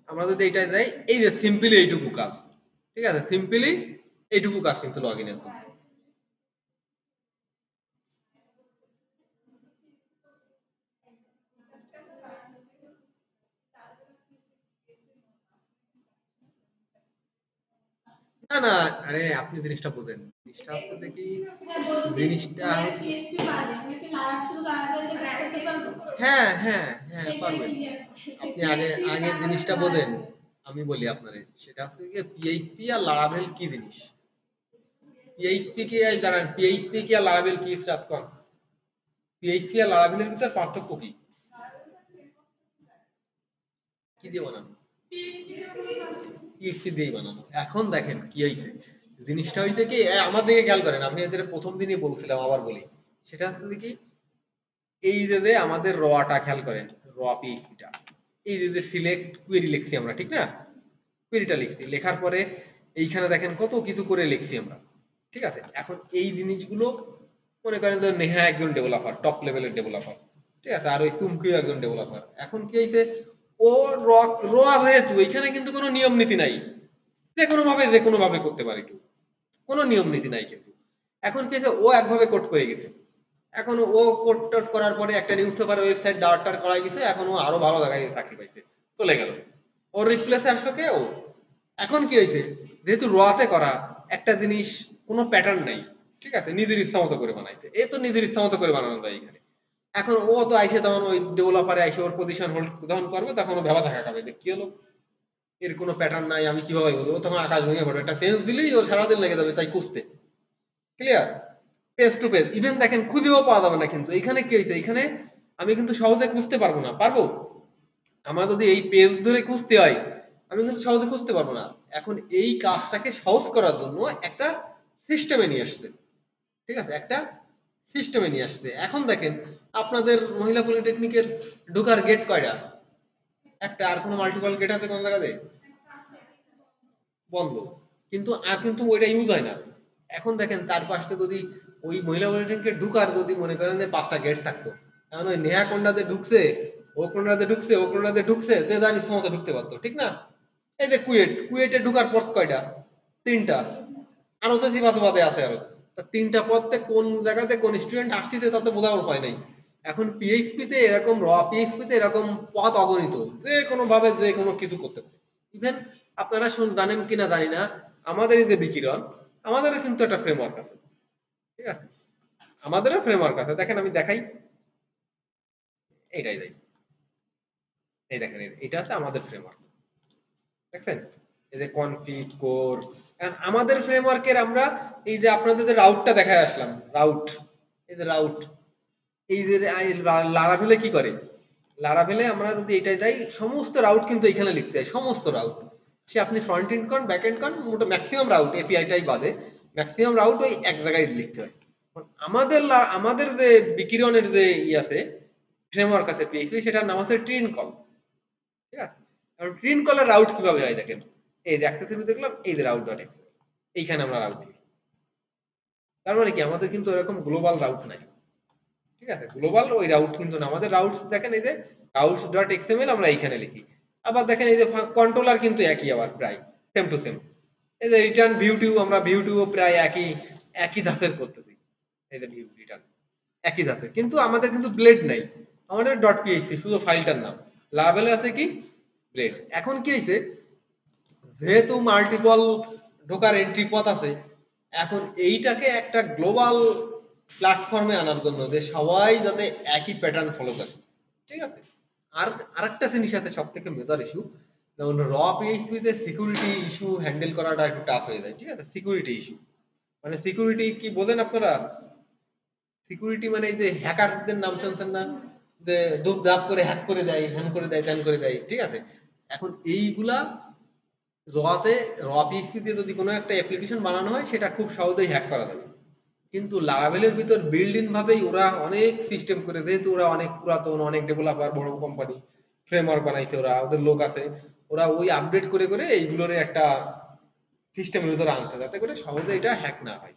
আমরা যদি এইটাই যাই, এই যে সিম্পলি এইটুকু কাজ, ঠিক আছে, সিম্পলি এইটুকু কাজ কিন্তু লগ ইনের জন্য। না না, আরে আপনি জিনিসটা বোঝেন, জিনিসটা হচ্ছে দেখি, জিনিসটা হ্যাঁ হ্যাঁ হ্যাঁ পারবেন। আপনি আগে আগে জিনিসটা বোঝেন, আমি বলি আপনারে, সেটা হচ্ছে কি পিএইচপি আর লারাভেল কি জিনিস। পিএইচপি কি এই দাঁড়ান, পিএইচপি কি আর লারাভেল কি স্টার্ট কর, পিএইচপি আর লারাভেলের ভিতর পার্থক্য কি? কি দিয়ে বানানো? পিএইচপি দিয়ে বানানো। এখন দেখেন কি হয়েছে, জিনিসটা হয়েছে কি আমার দিকে খেয়াল করেন, আমি এদের প্রথম দিনই বলছিলাম আবার বলি, সেটা হচ্ছে কি এই যে আমাদের রটা খেয়াল করেন, র পিএইচপিটা, এই যে সিলেক্ট কোয়েরি লিখছি আমরা, ঠিক না? কোয়েরিটা লিখছি, লেখার পরে এইখানে দেখেন কত কিছু করে লিখছি আমরা, ঠিক আছে? এখন এই জিনিসগুলো মনে করেন যে নেহা একজন ডেভেলপার, টপ লেভেলের ডেভেলপার, ঠিক আছে, আর ওই চুমকিও একজন ডেভেলপার। এখন কি হয়েছে, ও র র যেহেতু এখানে কিন্তু কোনো নিয়ম নীতি নাই, যে কোনো ভাবে করতে পারে কেউ, কোনো নিয়ম নীতি নাই কিন্তু। এখন কি হয়েছে, ও একভাবে কোড করে গেছে, এখন ও কোড টোড করার পরে একটা নিউজ পেপার ওয়েবসাইট ডাউটটার করা গেছে, এখন ও আরো ভালো জায়গায় চাকরি পাইছে, চলে গেল, ওর রিপ্লেসে আসলো কে, ও। এখন কি হয়েছে, যেহেতু রতে করা একটা জিনিস, কোনো প্যাটার্ন নাই, ঠিক আছে, নিজের ইচ্ছা মতো করে বানাইছে, এ তো নিজের ইচ্ছা মতো করে বানানো যায় এখানে। এখন ও তো আইসে তখন ওই ডেভেলপারে আইসে ওর পজিশন হোল্ড যখন করবে তখন ও ভেবা থাকা খাবে যে কি হলো, এর কোনো প্যাটার্ন নাই, আমি কিভাবে বলবো, ও তখন আকাশ ভেঙে পড়বে, একটা সেন্স দিলেই ও সারাদিন লেগে যাবে তাই খুঁজতে। Clear? Page to page even দেখেন খুঁজেও পাওয়া যাবে না, কিন্তু এখানে কি হয়েছে, এখানে আমি কিন্তু সহজে খুঁজতে পারবো না, পারবো? আমার যদি এই পেজ ধরে খুঁজতে হয়, আমি কিন্তু সহজে খুঁজতে পারবো না। এখন এই কাজটাকে সহজ করার জন্য একটা সিস্টেমে নিয়ে আসছে, ঠিক আছে, একটা সিস্টেমে নিয়ে আসছে। এখন দেখেন আপনাদের মহিলা পলিটেকনিকের ঢোকার গেট কয়টা? একটা, আর কোনো মাল্টিপল গেট আছে কোন জায়গাতে? বন্ধ, কিন্তু আর কিন্তু ওইটা ইউজ হয় না। এখন দেখেন চারপাশে যদি ওই মহিলা পলিটেকনিকের ঢুকার যদি মনে করেন যে 5টা গেট থাকতো, এখন ওই নেহা কোনটাতে ঢুকছে, ও কোনটাতে ঢুকছে, ও কোনটাতে ঢুকছে, যে জানি সমস্ত ঢুকতে পারতো, ঠিক না? এই যে কুয়েটে ঢুকার পথ কয়টা? 3টা। আরো চাষি বাদে আছে আরো, তা 3টা পথে কোন জায়গাতে কোন স্টুডেন্ট আসতেছে তাতে বোঝার উপায় নাই। এখন পিএইচপি তে এরকম, পিএইচপি তে এরকম পথ অগণিত, যে কোনো ভাবে যে কোনো কিছু করতে পারে। ইভেন আপনারা জানেন কিনা জানি না, আমাদের এই যে বিকিরণ, আমাদেরও কিন্তু একটা ফ্রেমওয়ার্ক আছে, ঠিক আছে, আমাদেরও ফ্রেমওয়ার্ক আছে, দেখেন আমি দেখাই, এইটাই দেয়, এই দেখেন এটা আছে আমাদের ফ্রেমওয়ার্ক, দেখছেন? এই যে কনফিগ কোর, আমাদের ফ্রেমওয়ার্কের আমরা এই যে আপনাদের যে রাউটটা দেখায় আসলাম, রাউট, এই যে রাউট, এই যে লারাভেলে কি করে, লারাভেলে আমরা যদি এটাই যাই, সমস্ত রাউট কিন্তু এখানে লিখতে হয়, সমস্ত রাউট, সে আপনি ফ্রন্ট এন্ড কন ব্যাক এন্ড কন, মোটা ম্যাক্সিমাম রাউট এপিআইটাই বাদে ম্যাক্সিমাম রাউট ওই এক জায়গায় লিখতে হয়। আমাদের আমাদের যে বিকিরণের যে ই আছে, ফ্রেমওয়ার্ক আছে পিএইচপি, সেটার নাম আছে ট্রিন কল, ঠিক আছে? কারণ ট্রিন কলের রাউট কিভাবে হয় দেখেন, এই যে অ্যাক্সেসিবল দেখলাম, এই যে রাউট ডট এক্স, এইখানে আমরা রাউট লিখি। তার মানে কি আমাদের কিন্তু এরকম গ্লোবাল রাউট নাই, ঠিক আছে, গ্লোবাল ওই রাউট কিন্তু না, আমাদের রাউট দেখেন এই যে রাউটস ডট এক্সএমএল আমরা এইখানে লিখি। আবার দেখেন এই যে কন্ট্রোলার কিন্তু একই, আবার প্রায় সেম টু সেম। এই যে রিটার্ন ভিউ টিউ, আমরা ভিউ টিউ প্রায় একই একই ধাঁচের করতেছি, এই যে ভিউ রিটার্ন একই ধাঁচের, কিন্তু আমাদের কিন্তু ব্লেড নাই, আমাদের ডট পিএইচপি শুধু ফাইলটার নাম, লাভেলে আছে কি ব্লেড। এখন কি হয়েছে, যেহেতু মাল্টিপল ঢোকার এন্ট্রি পথ আছে, এখন এইটাকে একটা গ্লোবাল প্ল্যাটফর্মে আনার জন্য যে সবাই যাতে একই প্যাটার্ন ফলো করে, ঠিক আছে। আর আরেকটা জিনিস আছে সব থেকে মেজর ইস্যু, যেমন র পিএইচপি তে সিকিউরিটি ইস্যু হ্যান্ডেল করাটা একটু টাফ হয়ে যায়, ঠিক আছে, সিকিউরিটি ইস্যু মানে সিকিউরিটি কি বোঝেন আপনারা? সিকিউরিটি মানে এই যে হ্যাকারদের নাম শুনছেন না, যে দুপ দাপ করে হ্যাক করে দেয়, হ্যান করে দেয়, ত্যান করে দেয়, ঠিক আছে। এখন এইগুলা রতে, র পিএইচপি দিয়ে যদি কোনো একটা অ্যাপ্লিকেশন বানানো হয় সেটা খুব সহজেই হ্যাক করা যাবে, কিন্তু লারাভেলের ভিতর বিল্ড ইন ভাবেই ওরা অনেক সিস্টেম করে, যেহেতু ওরা অনেক পুরাতন, অনেক ডেভেলপার, বড় কোম্পানি, ফ্রেমওয়ার্ক বানাইছে, ওরা ওদের লোক আছে, ওরা ওই আপডেট করে করে এইগুলোর একটা সিস্টেমের ভিতরে আনছে যাতে করে সহজে এটা হ্যাক না হয়।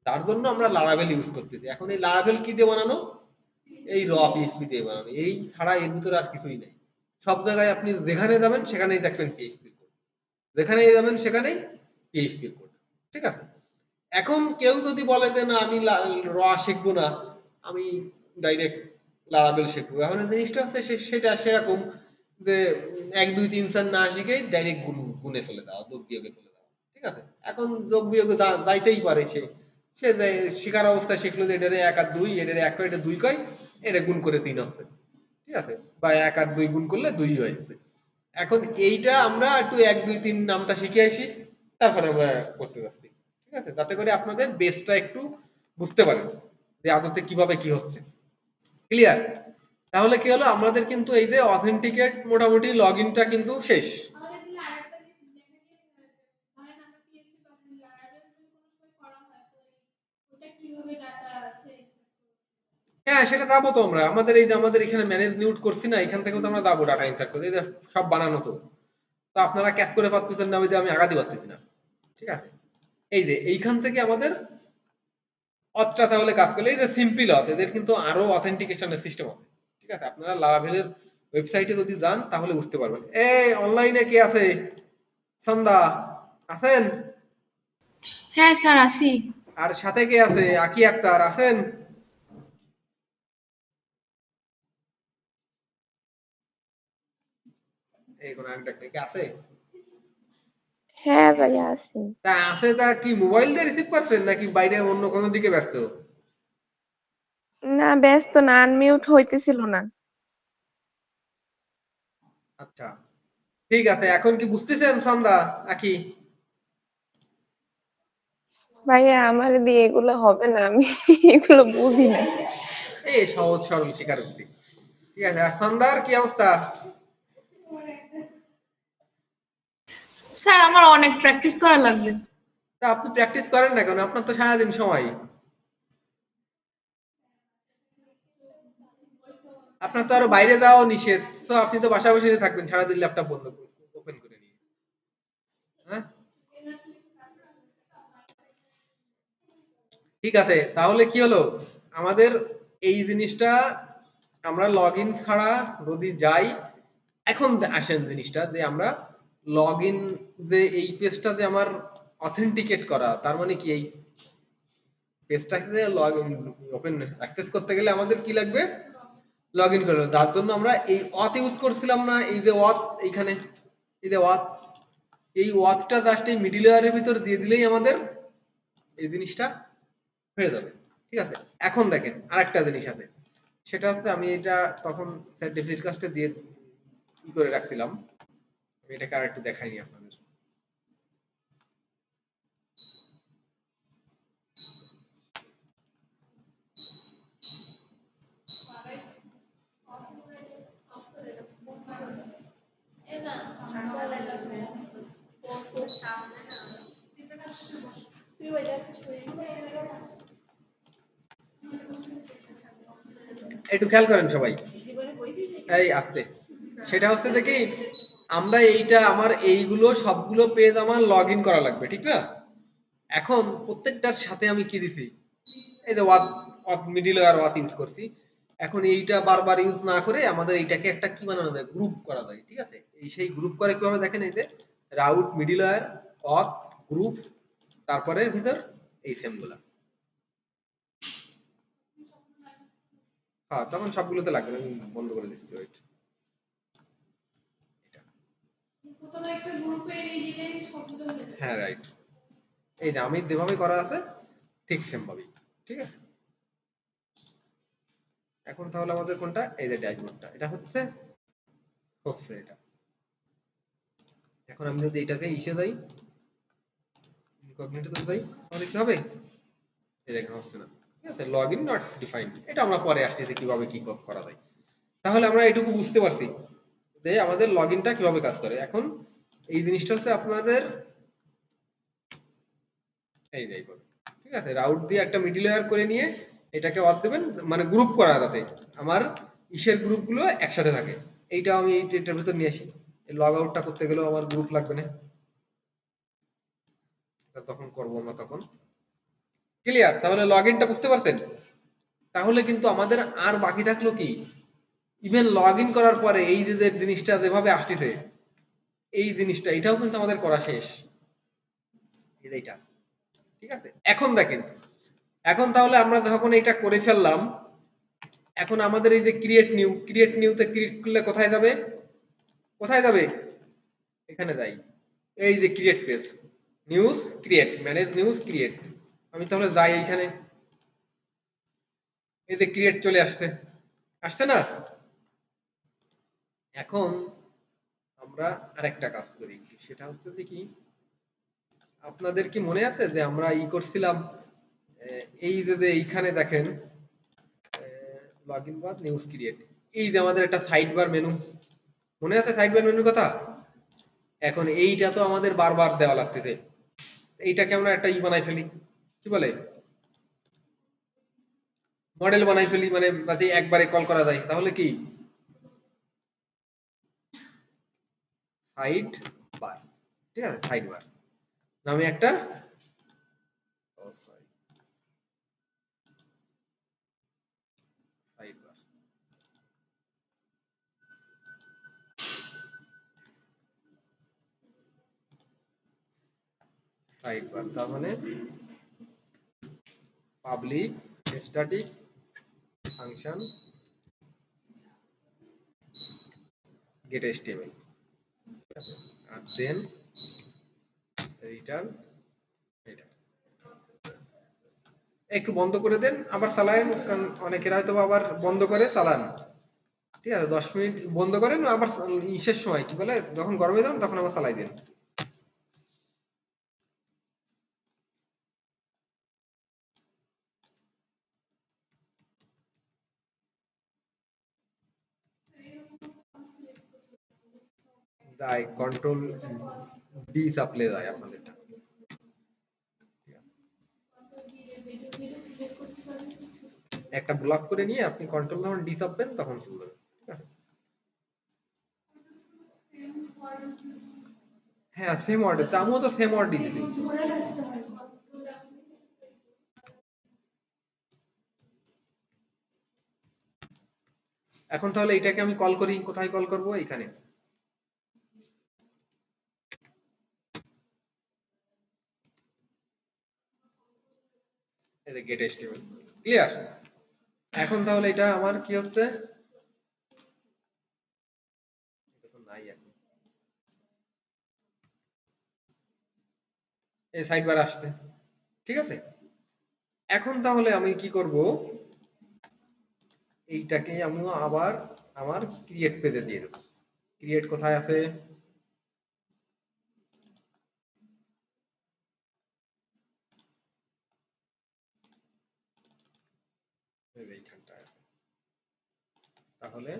তার জন্য আমরা লারাভেল ইউজ করতেছি। এখন এই লারাভেল কি দিয়ে বানানো, এই র পিএইচপি দিয়ে বানানো, এই ছাড়া এর ভিতরে আর কিছুই নেই। সব জায়গায় আপনি যেখানে যাবেন সেখানেই দেখবেন পিএইচপি, যেখানেই যাবেন সেখানেই পিএইচপি কোড, ঠিক আছে। এখন কেউ যদি বলে যে না আমি র শিখবো না, আমি ডাইরেক্ট লারাবেল শিখবো, এখন এই জিনিসটা হচ্ছে সেটা সেরকম যে 1 2 3 4 না শিখে ডাইরেক্ট গুনে ফেলে দেওয়া, যোগ বিয়োগে ফেলে দেওয়া, ঠিক আছে। এখন যোগ বিয়োগে যাইতেই পারে, সে সে যে শিকার অবস্থায় শিখলো যে এটারে 1 আর 2, এটারে 1 কয়, এটা 2 কয়, এটা গুণ করে 3 হচ্ছে, ঠিক আছে, বা 1 আর 2 গুণ করলে 2 হয়েছে। এখন এইটা আমরা একটু 1 2 3 নামটা শিখে আসি, তারপরে আমরা করতে যাচ্ছি, ঠিক আছে, যাতে করে আপনাদের বেসটা একটু বুঝতে পারেন যে আদতে কিভাবে কি হচ্ছে। ক্লিয়ার? তাহলে কি হলো, আমাদের কিন্তু এই যে অথেন্টিকেট মোটামুটি লগ ইনটা কিন্তু শেষ। হ্যাঁ, সেটা যাবো তো আমরা। আমাদের এই যে আমাদের এখানে ম্যানেজ নিউট করছি না, এখান থেকেও তো আমরা যাবো ডাটা ইনসার্ট করতে। এই যে সব বানানো তো। তো আপনারা ক্যাচ করে পারতেছেন না, ওই যে আমি আগাতে পারতেছি না। ঠিক আছে? এই যে এইখান থেকে আমাদের অতটা তাহলে কাজ করলে, এই যে সিম্পল অথ, এদের কিন্তু আরো অথেন্টিকেশনের সিস্টেম আছে। ঠিক আছে? আপনারা লারাভেলের ওয়েবসাইটে যদি যান তাহলে বুঝতে পারবেন। এই অনলাইনে কে আছে? সন্ধ্যা আছেন? হ্যাঁ স্যার আছি। আর সাথে কে আছে? আকি আক্তার আছেন? এই কোন একটা কে আছে? হ্যাঁ ভাইয়া আছি। তা আছে, তা কি মোবাইল দিয়ে রিসিভ করছেন নাকি বাইরে অন্য কোনো দিকে ব্যস্ত? না ব্যস্ত না, আনমিউট হইতেছিল না। আচ্ছা, ঠিক আছে। এখন কি বুঝতেছেন সন্ধ্যা আকি? ভাইয়া আমার দিয়ে এগুলো হবে না, আমি এগুলো বুঝি না। এই সহজ সরল স্বীকারোক্তি। ঠিক আছে। আর সন্ধ্যার কি অবস্থা? স্যার আমার অনেক প্র্যাকটিস করা লাগবে। তা আপনি প্র্যাকটিস করেন না কেন? আপনার তো সারাদিন সময়। আপনার তো আরো বাইরে যাওয়াও নিষেধ। তো আপনি তো বাসায় বসে থাকবেন সারাদিন ল্যাপটপ বন্ধ করে, ওপেন করে নিয়ে। হ্যাঁ? ঠিক আছে। তাহলে কি হলো? আমাদের এই জিনিসটা আমরা লগইন ছাড়া যদি যাই, এখন আসেন জিনিসটা যে আমরা লগইন, যে এই পেজটা যে আমার অথেন্টিকেট করা, তার মানে কি এই পেজটাকে লগইন ওপেন অ্যাক্সেস করতে গেলে আমাদের কি লাগবে? লগইন করে নেব। যার জন্য আমরা এই অথ ইউজ করছিলাম না, এই যে অথ এইখানে, এই যে অথ, এই অথটা জাস্ট এই মিডলওয়্যারের ভিতর দিয়ে দিলেই আমাদের এই জিনিসটা হয়ে যাবে। ঠিক আছে? এখন দেখেন আরেকটা জিনিস আছে। সেটা হচ্ছে, আমি এটা তখন সার্টিফিকেট কাস্টে দিয়ে ই করে রাখছিলাম। আমি এটাকে আরেকটু দেখাইনি আপনাদের। একটু খেয়াল করেন সবাই। এই আস্তে। সেটা হচ্ছে যে কি, আমরা এইটা আমার এইগুলো সবগুলো পেজ আমার লগ ইন করা লাগবে, ঠিক না? এখন প্রত্যেকটার সাথে আমি কি দিছি? এই যে ওয়াথ, মিডিল আর ওয়াথ ইউজ করছি। এখন এইটা বারবার ইউজ না করে আমাদের এইটাকে একটা কি বানানো যায়? গ্রুপ করা যায়। ঠিক আছে? এই সেই গ্রুপ করে কিভাবে দেখেন, এই যে রাউট, মিডিল ওয়্যার, অথ, গ্রুপ, তারপরে ভিতর এই সেম গুলা। হ্যাঁ, তখন সবগুলোতে লাগবে না। আমি বন্ধ করে দিচ্ছি, ওয়েট। হ্যাঁ, রাইট। এই যে আমি যেভাবে করা আছে ঠিক সেম ভাবেই। ঠিক আছে? এখন তাহলে আমাদের কোনটা? এই যে ড্যাশবোর্ডটা, এটা হচ্ছে এটা। এখন আমি যদি এটাকে ইসে যাই, ইনকগনিটোতে যাই, তাহলে কি হবে? এই দেখেন হচ্ছে না। ঠিক আছে? Login not defined. এটা আমরা পরে আসতেছি কিভাবে কি করা যায়। তাহলে আমরা এটুকু বুঝতে পারছি যে আমাদের লগইনটা কিভাবে কাজ করে। এখন এই জিনিসটা হচ্ছে আপনাদের এই যাইব। ঠিক আছে? রাউট দিয়ে একটা মিডল ওয়্যার করে নিয়ে এটাকে অথ দেবেন, মানে গ্রুপ করা, যাতে আমার ইসের গ্রুপগুলো একসাথে থাকে। এইটা আমি এটার ভিতর নিয়ে আসি। লগ আউটটা করতে গেলেও আমার গ্রুপ লাগবে না। এটা তখন করবো আমরা তখন। ক্লিয়ার? তাহলে লগইনটা বুঝতে পারছেন? তাহলে কিন্তু আমাদের আর বাকি থাকলো কি? ইভেন লগইন করার পরে এই যে জিনিসটা যেভাবে আসতেছে, এই জিনিসটা এটাও কিন্তু আমাদের করা শেষ। এইটা। ঠিক আছে? এখন দেখেন, এখন তাহলে আমরা যখন এটা করে ফেললাম, এখন আমাদের এই যে ক্রিয়েট নিউতে ক্লিক করলে কোথায় যাবে? কোথায় যাবে? এখানে যাই। এই যে create page, news create, manage news create. আমি তাহলে যাই এইখানে। এই যে ক্রিয়েট চলে আসছে, আসছে না? এখন আমরা আরেকটা কাজ করি, সেটা হচ্ছে যে কি, আপনাদের কি মনে আছে যে আমরা করছিলাম এই যে এইখানে দেখেন লগ ইন বাদ নিউজ ক্রিয়েট, এই যে আমাদের একটা সাইড বার মেনু, মনে আছে সাইড বার মেনুর কথা? এখন এইটা তো আমাদের বারবার দেওয়া লাগতেছে, এইটাকে আমরা একটা বানাই ফেলি, কি বলে মডেল বানাই ফেলি, মানে যাতে একবারে কল করা যায়। তাহলে কি সাইড বার, ঠিক আছে, সাইড বার নামে একটা সাইড বার, সাইড বার তার মানে public static function get HTML আর দেন রিটার্ন এটা। একটু বন্ধ করে দেন আবার চালান, কারণ অনেকের হয়তো আবার বন্ধ করে চালান, ঠিক আছে 10 মিনিট বন্ধ করেন, আবার ইসের সময় কি বলে যখন গরমে যান তখন আবার চালাই দেন। যায় কন্ট্রোল ডি সাপ্লে যায় আপনাদেরটা, একটা ব্লক করে নিয়ে আপনি কন্ট্রোল যখন ডি চাপবেন তখন চলবে, ঠিক আছে? হ্যাঁ সেম অর্ডার, তা আমিও তো সেম অর্ডার দিয়েছি। এখন তাহলে এটাকে আমি কল করি, কোথায় কল করব? এখানে। এই যে গেট এচটিএমএল, ক্লিয়ার? এখন তাহলে এটা আমার কি হচ্ছে, এটা তো নাই এখন, এই সাইড বার আসছে, ঠিক আছে? এখন তাহলে আমি কি করব, এইটাকে আমিও আবার আমার ক্রিয়েট পেজে দিয়ে দেব। ক্রিয়েট কোথায় আছে? এই যে এইখানটায় আছে। তাহলে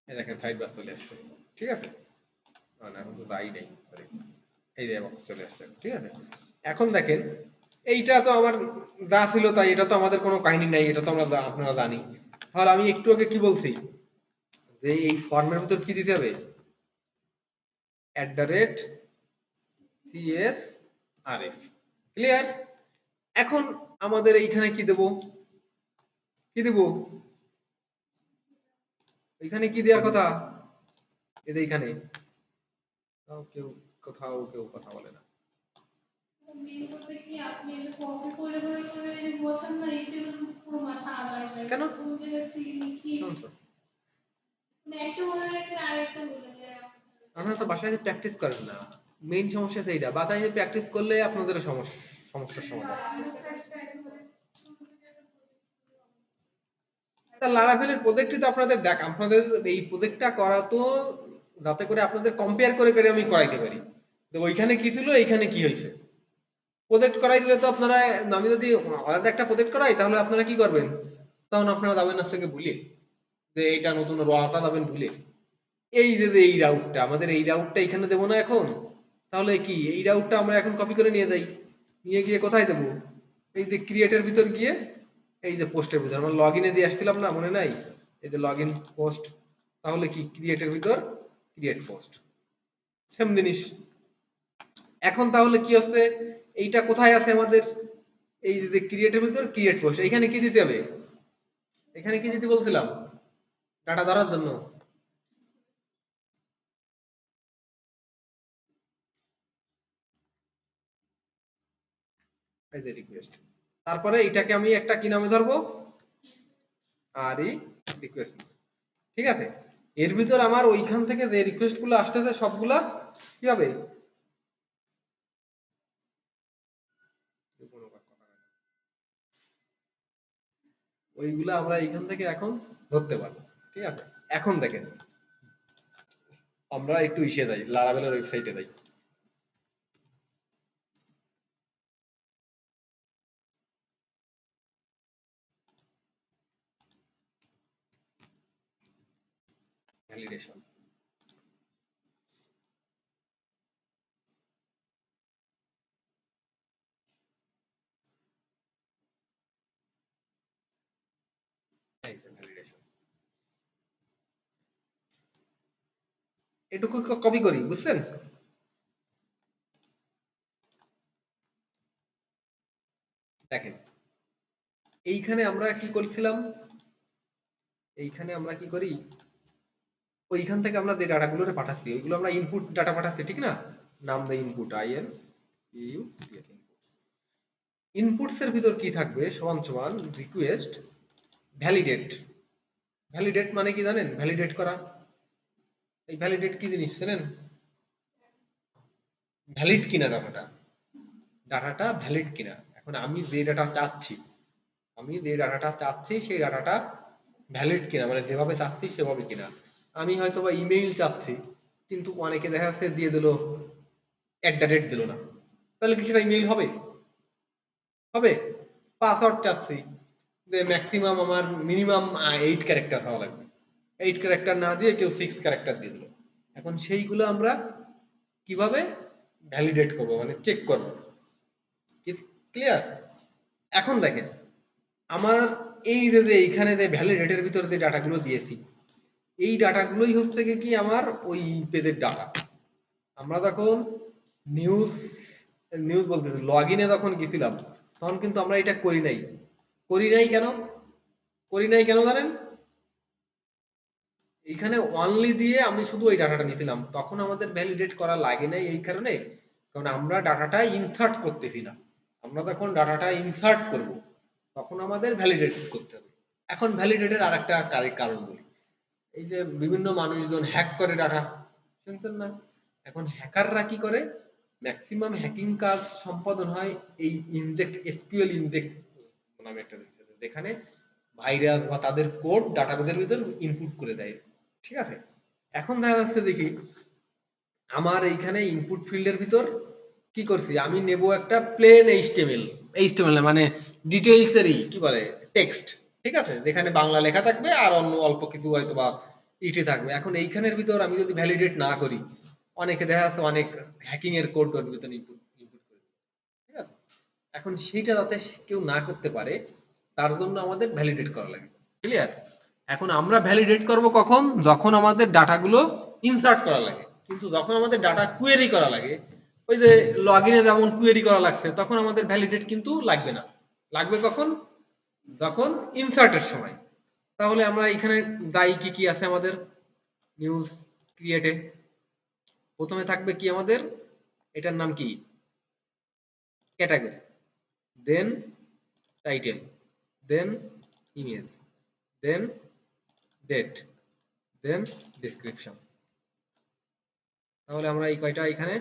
এই দেখেন সাইড বার চলে আসছে, ঠিক আছে? না এখন তো দায়ী নেই, সরি, এই যে আবার চলে আসছে, ঠিক আছে? এখন দেখেন এইটা তো আমার যা ছিল তাই, এটা তো আমাদের কোনো কাহিনী নাই, এটা তো আমরা আপনারা জানি। তাহলে আমি একটু আগে কি বলছি যে এই ফর্মের ভিতর কি দিতে হবে? @CSRF, clear? এখন আমাদের এইখানে কি দেব, কি দেব, এখানে কি দেওয়ার কথা? এই যে এইখানে কেউ কেউ কথা বলে না কেন? শুনছো আপনারা তো বাসায় যে প্র্যাকটিস করেন না, মেইন সমস্যা সেইটা, বাসায় যে প্র্যাকটিস করলে আপনাদের সমস্যার সমাধান। তা লারাভেলের প্রজেক্টই তো আপনাদের দেখ, আপনাদের এই প্রজেক্টটা করা তো যাতে করে আপনাদের কম্পেয়ার করে করে আমি করাইতে পারি তো ওইখানে কি ছিল এইখানে কি হয়েছে। প্রজেক্ট করাই দিলে তো আপনারা, আমি যদি আলাদা একটা প্রজেক্ট করাই তাহলে আপনারা কি করবেন, তখন আপনারা যাবেন না থেকে ভুলে যে এইটা নতুন রটা যাবেন ভুলে, এই যে এই রাউটটা আমাদের, এই রাউটটা এখানে দেবো না এখন, তাহলে কি এই রাউটটা আমরা এখন কপি করে নিয়ে যাই, নিয়ে গিয়ে কোথায় দেবো, এই যে ক্রিয়েটের ভিতর গিয়ে এই যে পোস্টের ভিতর আমরা লগ ইনে দিয়ে আসছিলাম না, মনে নাই? এই যে লগ ইন পোস্ট, তাহলে কি ক্রিয়েটের ভিতর ক্রিয়েট পোস্ট, সেম জিনিস। এখন তাহলে কি হচ্ছে, এইটা কোথায় আছে আমাদের, এই যে ক্রিয়েটের ভিতর ক্রিয়েট পোস্ট, এখানে কি দিতে হবে, এখানে কি দিতে বলছিলাম ডাটা ধরার জন্য? এই যে রিকোয়েস্ট, তারপরে এটাকে আমি একটা কি নামে ধরবো, আর ই রিকোয়েস্ট, ঠিক আছে? এর ভিতর আমার ওইখান থেকে যে রিকোয়েস্ট গুলো আসতেছে সবগুলা কি হবে, ওইগুলা আমরা এইখান থেকে এখন ধরতে পারবো, ঠিক আছে? এখন দেখেন আমরা একটু ইসে যাই, লারাভেলের ওয়েবসাইটে যাই। ভ্যালিডেশন। এই যে ভ্যালিডেশন, এটুকু কপি করি, বুঝছেন? দেখেন এইখানে আমরা কি করেছিলাম, এইখানে আমরা কি করি, ওইখান থেকে আমরা যে ডাটাগুলো পাঠাচ্ছি ওইগুলো আমরা ইনপুট ডাটা পাঠাচ্ছি, ঠিক না? নাম দেই ইনপুট, IN ইউ ইনপুটস এর ভিতর কি থাকবে, সমান সমান রিকোয়েস্ট ভ্যালিডেট। ভ্যালিডেট মানে কি জানেন? ভ্যালিডেট করা। এই ভ্যালিডেট কি জিনিস জানেন? ভ্যালিড কিনা ডাটাটা, ডাটাটা ভ্যালিড কিনা। এখন আমি যে ডাটা চাচ্ছি, আমি যে ডাটাটা চাচ্ছি সেই ডাটাটা ভ্যালিড কিনা, মানে যেভাবে চাচ্ছি সেভাবে কিনা। আমি হয়তো বা ইমেইল চাচ্ছি, কিন্তু অনেকে দেখা যাচ্ছে দিয়ে দিল @ দিল না, তাহলে কি সেটা ইমেইল হবে? হবে? পাসওয়ার্ড চাচ্ছি যে ম্যাক্সিমাম আমার মিনিমাম 8 ক্যারেক্টার হওয়া লাগবে, 8 ক্যারেক্টার না দিয়ে কেউ 6 ক্যারেক্টার দিয়ে দিল। এখন সেইগুলো আমরা কিভাবে ভ্যালিডেট করব, মানে চেক করব। ক্লিয়ার? এখন দেখেন আমার এই যে যে এইখানে যে ভ্যালিডেটের ভিতরে যে ডাটাগুলো দিয়েছি, এই ডাটাগুলোই হচ্ছে কি আমার ওই পেজের ডাটা। আমরা যখন নিউজ নিউজ বলতেছি লগ ইনে যখন গেছিলাম, তখন কিন্তু আমরা এটা করি নাই। করি নাই কেন? করি নাই কেন জানেন? এইখানে অনলি দিয়ে আমি শুধু ওই ডাটাটা নিয়েছিলাম, তখন আমাদের ভ্যালিডেট করা লাগে নাই এই কারণে, কারণ আমরা ডাটাটা ইনসার্ট করতেছি না। আমরা যখন ডাটাটা ইনসার্ট করব তখন আমাদের ভ্যালিডেট করতে হবে। এখন ভ্যালিডেটের আরেকটা কারণ বলি। এই যে বিভিন্ন মানুষজন হ্যাক করে ডাটা, শুনছেন না? এখন হ্যাকাররা কি করে, ম্যাক্সিমাম হ্যাকিং কাজ সম্পাদন হয় এই ইনজেক্ট, এসকিউএল ইনজেক্ট নামে একটা জিনিস আছে, যেখানে ভাইরাস বা তাদের কোড ডাটাবেসের ভিতর ইনপুট করে দেয়, ঠিক আছে? এখন দেখা যাচ্ছে দেখি আমার এইখানে ইনপুট ফিল্ডের ভিতর কি করছি, আমি নেব একটা প্লেন এইচটিএমএল, এইচটিএমএল মানে ডিটেইলস এরই কি বলে টেক্সট, ঠিক আছে, যেখানে বাংলা লেখা থাকবে আর অন্য অল্প কিছু হয়তো বা ইটি থাকবে। এখন এইখানের ভিতর আমি যদি ভ্যালিডেট না করি, অনেকে দেখা যাচ্ছে অনেক হ্যাকিং এর কোড ওর ভিতর ইনপুট ইনপুট করে দিবে, ঠিক আছে? এখন সেইটা যাতে কেউ না করতে পারে তার জন্য আমাদের ভ্যালিডেট করা লাগে। ক্লিয়ার? এখন আমরা ভ্যালিডেট করব কখন, যখন আমাদের ডাটাগুলো ইনসার্ট করা লাগে। কিন্তু যখন আমাদের ডাটা কুয়েরি করা লাগে, ওই যে লগইনে যেমন কুয়েরি করা লাগছে, তখন আমাদের ভ্যালিডেট কিন্তু লাগবে না। লাগবে কখন? যখন ইনসার্টের সময়। তাহলে আমরা এখানে যাই, কি কি আছে আমাদের নিউজ ক্রিয়েটে, প্রথমে থাকবে কি আমাদের, এটার নাম কি, ক্যাটাগরি, দেন টাইটেল, দেন ইমেজ, দেন ডেট, দেন ডেসক্রিপশন। তাহলে আমরা এই কয়টা এখানে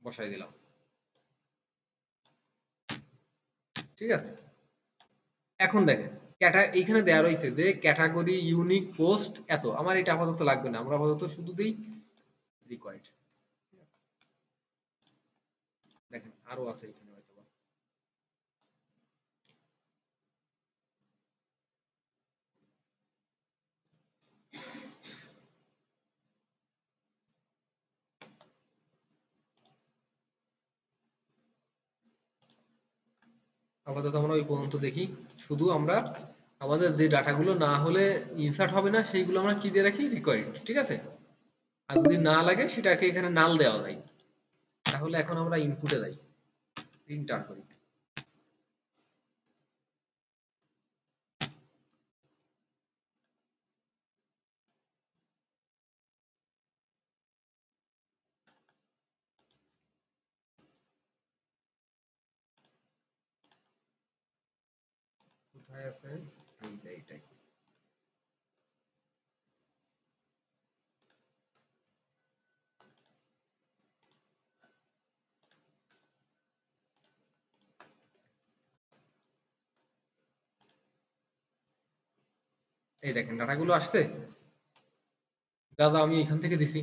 বসাই দিলাম, ঠিক আছে? এখন দেখেন এইখানে দেওয়া রয়েছে যে ক্যাটাগরি ইউনিক পোস্ট এত, আমার এটা আপাতত লাগবে না, আমরা আপাতত শুধু দেই রিকোয়ার্ড। দেখেন আরো আছে এখানে হয়তো বা। আপাতত আমরা ওই পর্যন্ত দেখি, শুধু আমরা আমাদের যে ডাটাগুলো না হলে ইনসার্ট হবে না সেইগুলো আমরা কি দিয়ে রাখি, রিকোয়ার্ড, ঠিক আছে? আর যদি না লাগে সেটাকে এখানে নাল দেওয়া যায়। তাহলে এখন আমরা ইনপুটে যাই, এন্টার করি। কোথায় আছে, এইটাই। এই দেখেন ডাটাগুলো আসছে, দাদা আমি এখান থেকে দিছি।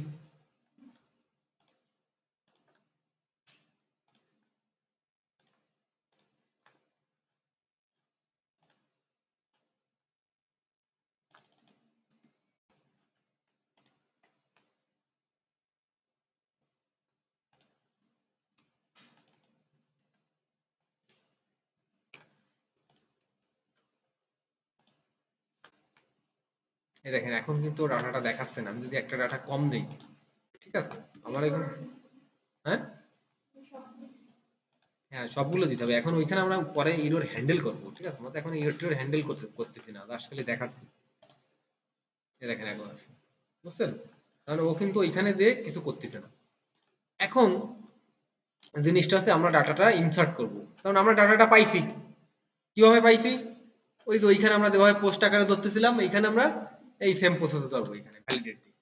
এই দেখেন এখন কিন্তু ডাটাটা দেখাচ্ছে না। আমি যদি একটা ডাটা কম দেই, ঠিক আছে, আমার এখানে, হ্যাঁ হ্যাঁ সবগুলো দিতে হবে। এখন ওইখানে আমরা পরে এরর হ্যান্ডেল করবো, ঠিক আছে, আমরা তো এখন এরর হ্যান্ডেল করতেছি না, জাস্ট খালি দেখাচ্ছি। এই দেখেন এখন আছে, বুঝছেন? তাহলে ও কিন্তু ওইখানে দিয়ে কিছু করতেছে না। এখন জিনিসটা হচ্ছে আমরা ডাটাটা ইনসার্ট করব। কারণ আমরা ডাটাটা পাইছি, কিভাবে পাইছি? ওই যে ওইখানে আমরা যেভাবে পোস্ট আকারে ধরতেছিলাম, এইখানে আমরা এই সেম প্রসেসে ধরবো, এখানে ভ্যালিডেট দিয়ে।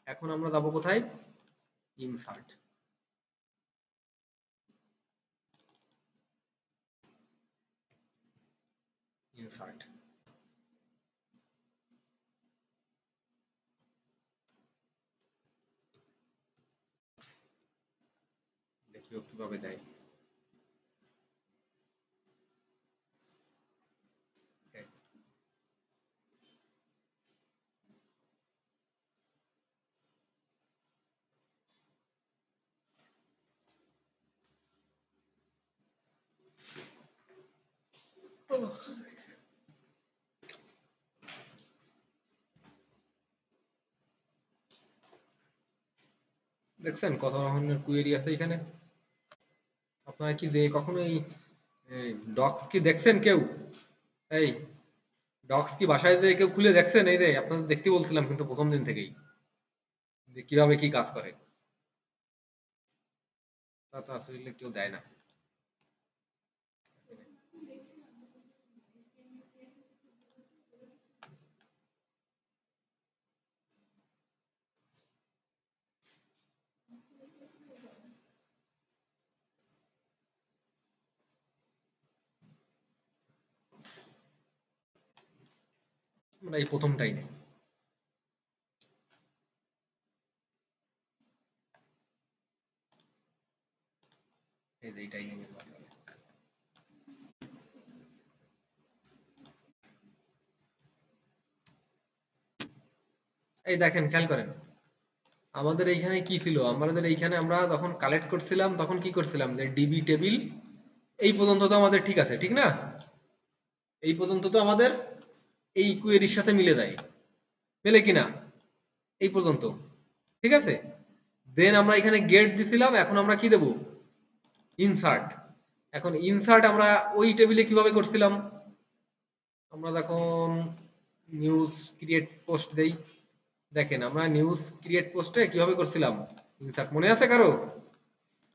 এখন আমরা যাবো কোথায়? ইনসার্ট। ইনসার্ট দেখিও কিভাবে দেয়। দেখছেন কত ধরনের কুয়েরি আছে এখানে? আপনারা কি যে কখনো এই ডক্স কি দেখছেন কেউ? এই ডক্স কি বাসায় যে কেউ খুলে দেখছেন? এই যে আপনাদের দেখতে বলছিলাম কিন্তু প্রথম দিন থেকেই, যে কিভাবে কি কাজ করে। তা তো আসলে কেউ দেয় না। আমরা এই প্রথমটাই নেই। এই যে এইটাই নেই। এই দেখেন খেয়াল করেন, আমাদের এইখানে কি ছিল? আমাদের এইখানে আমরা যখন কালেক্ট করছিলাম তখন কি করছিলাম, যে ডিবি টেবিল এই পর্যন্ত তো আমাদের ঠিক আছে, ঠিক না? এই পর্যন্ত তো আমাদের এই কুয়েরির সাথে মিলে যায়, মেলে কিনা? এই পর্যন্ত ঠিক আছে। দেন আমরা এখানে গেট দিছিলাম, এখন আমরা কি দেব? ইনসার্ট। এখন ইনসার্ট আমরা ওই টেবিলে কিভাবে করছিলাম? আমরা যখন নিউজ ক্রিয়েট পোস্ট দেই, দেখেন আমরা নিউজ ক্রিয়েট পোস্টে কিভাবে করছিলাম ইনসার্ট, মনে আছে কারো?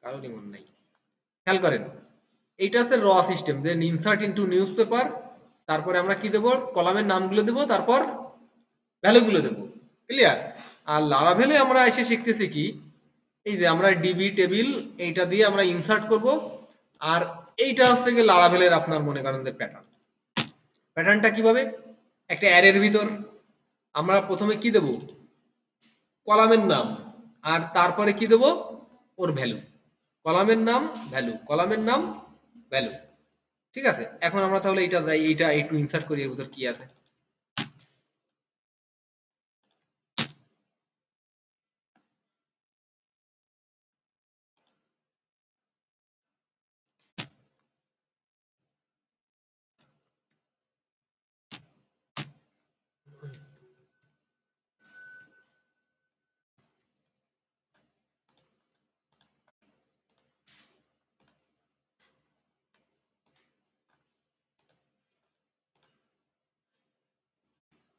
কারোরই মনে নাই। খেয়াল করেন, এইটা হচ্ছে র সিস্টেম, যে ইনসার্ট ইনটু নিউজ পেপার, তারপরে আমরা কি দেব? কলামের নামগুলো দেব, তারপর ভ্যালুগুলো দেব। ক্লিয়ার? আর লারাভেলে আমরা এসে শিখতেছি কি, এই যে আমরা ডিবি টেবিল এইটা দিয়ে আমরা ইনসার্ট করব। আর এইটা হচ্ছে কি লারাভেলের আপনার মনে করেন যে প্যাটার্ন। প্যাটার্নটা কিভাবে? একটা অ্যারের ভিতর আমরা প্রথমে কি দেব? কলামের নাম, আর তারপরে কি দেব? ওর ভ্যালু। কলামের নাম, ভ্যালু, কলামের নাম, ভ্যালু। ঠিক আছে, এখন আমরা তাহলে এইটা যাই, এইটা একটু ইনসার্ট করি, এর ভিতর কি আছে।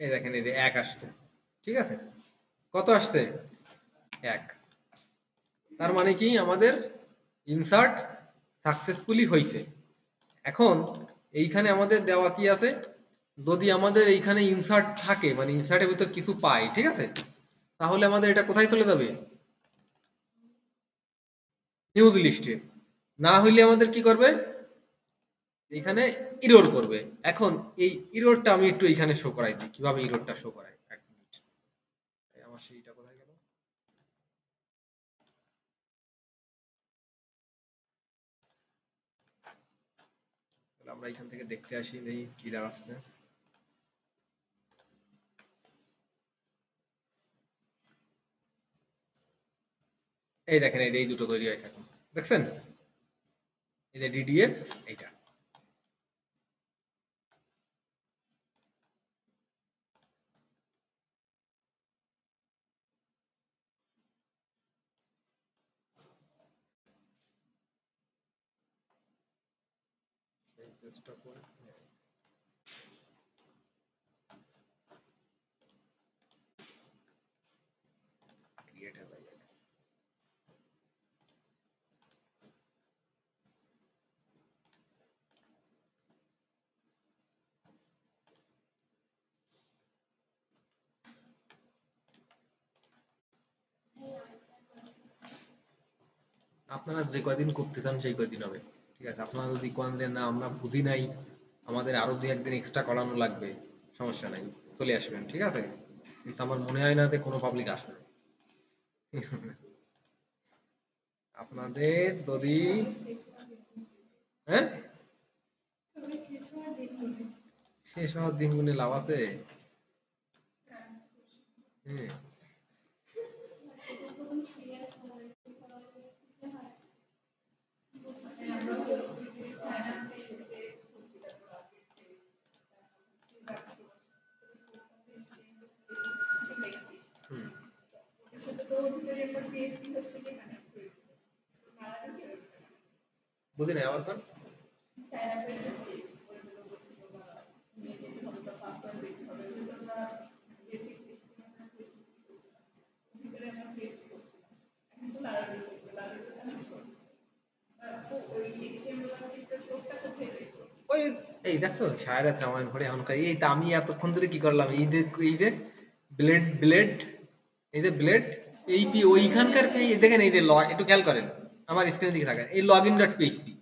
এই দেখেন এই যে 1 আসছে, ঠিক আছে। কত আসছে? 1। তার মানে কি আমাদের ইনসার্ট সাকসেসফুলি হয়েছে। এখন এইখানে আমাদের দেওয়া কি আছে? যদি আমাদের এইখানে ইনসার্ট থাকে, মানে ইনসার্টের ভিতর কিছু পাই, ঠিক আছে, তাহলে আমাদের এটা কোথায় চলে যাবে? নিউজ লিস্টে। না হইলে আমাদের কি করবে? এখানে ইরর করবে। এখন এই ইররটা আমি একটু এখানে শো করাই দিই, কিভাবে ইররটা শো করাই। এক মিনিট, আমার সেইটা কোথায় গেল? আমরা এখান থেকে দেখতে আসি নেই কি দাঁড়াচ্ছে। এই দেখেন, এই দুটো তৈরি হয়েছে এখন, দেখছেন? এই যে ডিডিএফ, এইটা ক্রিয়েট হয়ে যায়। আপনারা যে কয়দিন করতে চান সেই কয়দিন হবে, ঠিক আছে? আপনারা যদি কোন দেন না আমরা বুঝি নাই, আমাদের আরো 2-1 দিন এক্সট্রা করানো লাগবে, সমস্যা নাই, চলে আসবেন, ঠিক আছে? কিন্তু আমার মনে হয় না যে কোনো পাবলিক আসবে। আপনাদের যদি, হ্যাঁ, শেষ হওয়ার দিন গুনে লাভ আছে। হ্যাঁ, হুম, বুঝি নাই আবার কোন। ওই, এই দেখছো শায়রা রামায়ণ পড়ে এখনকার, এই তো আমি এতক্ষণ ধরে কি করলাম, এই যে ব্লেড, এই যে ব্লেড, এই পি ওইখানকার দেখেন, এই যে একটু খেয়াল করেন, আমার স্ক্রিনের দিকে থাকেন, এই log in dot PHP,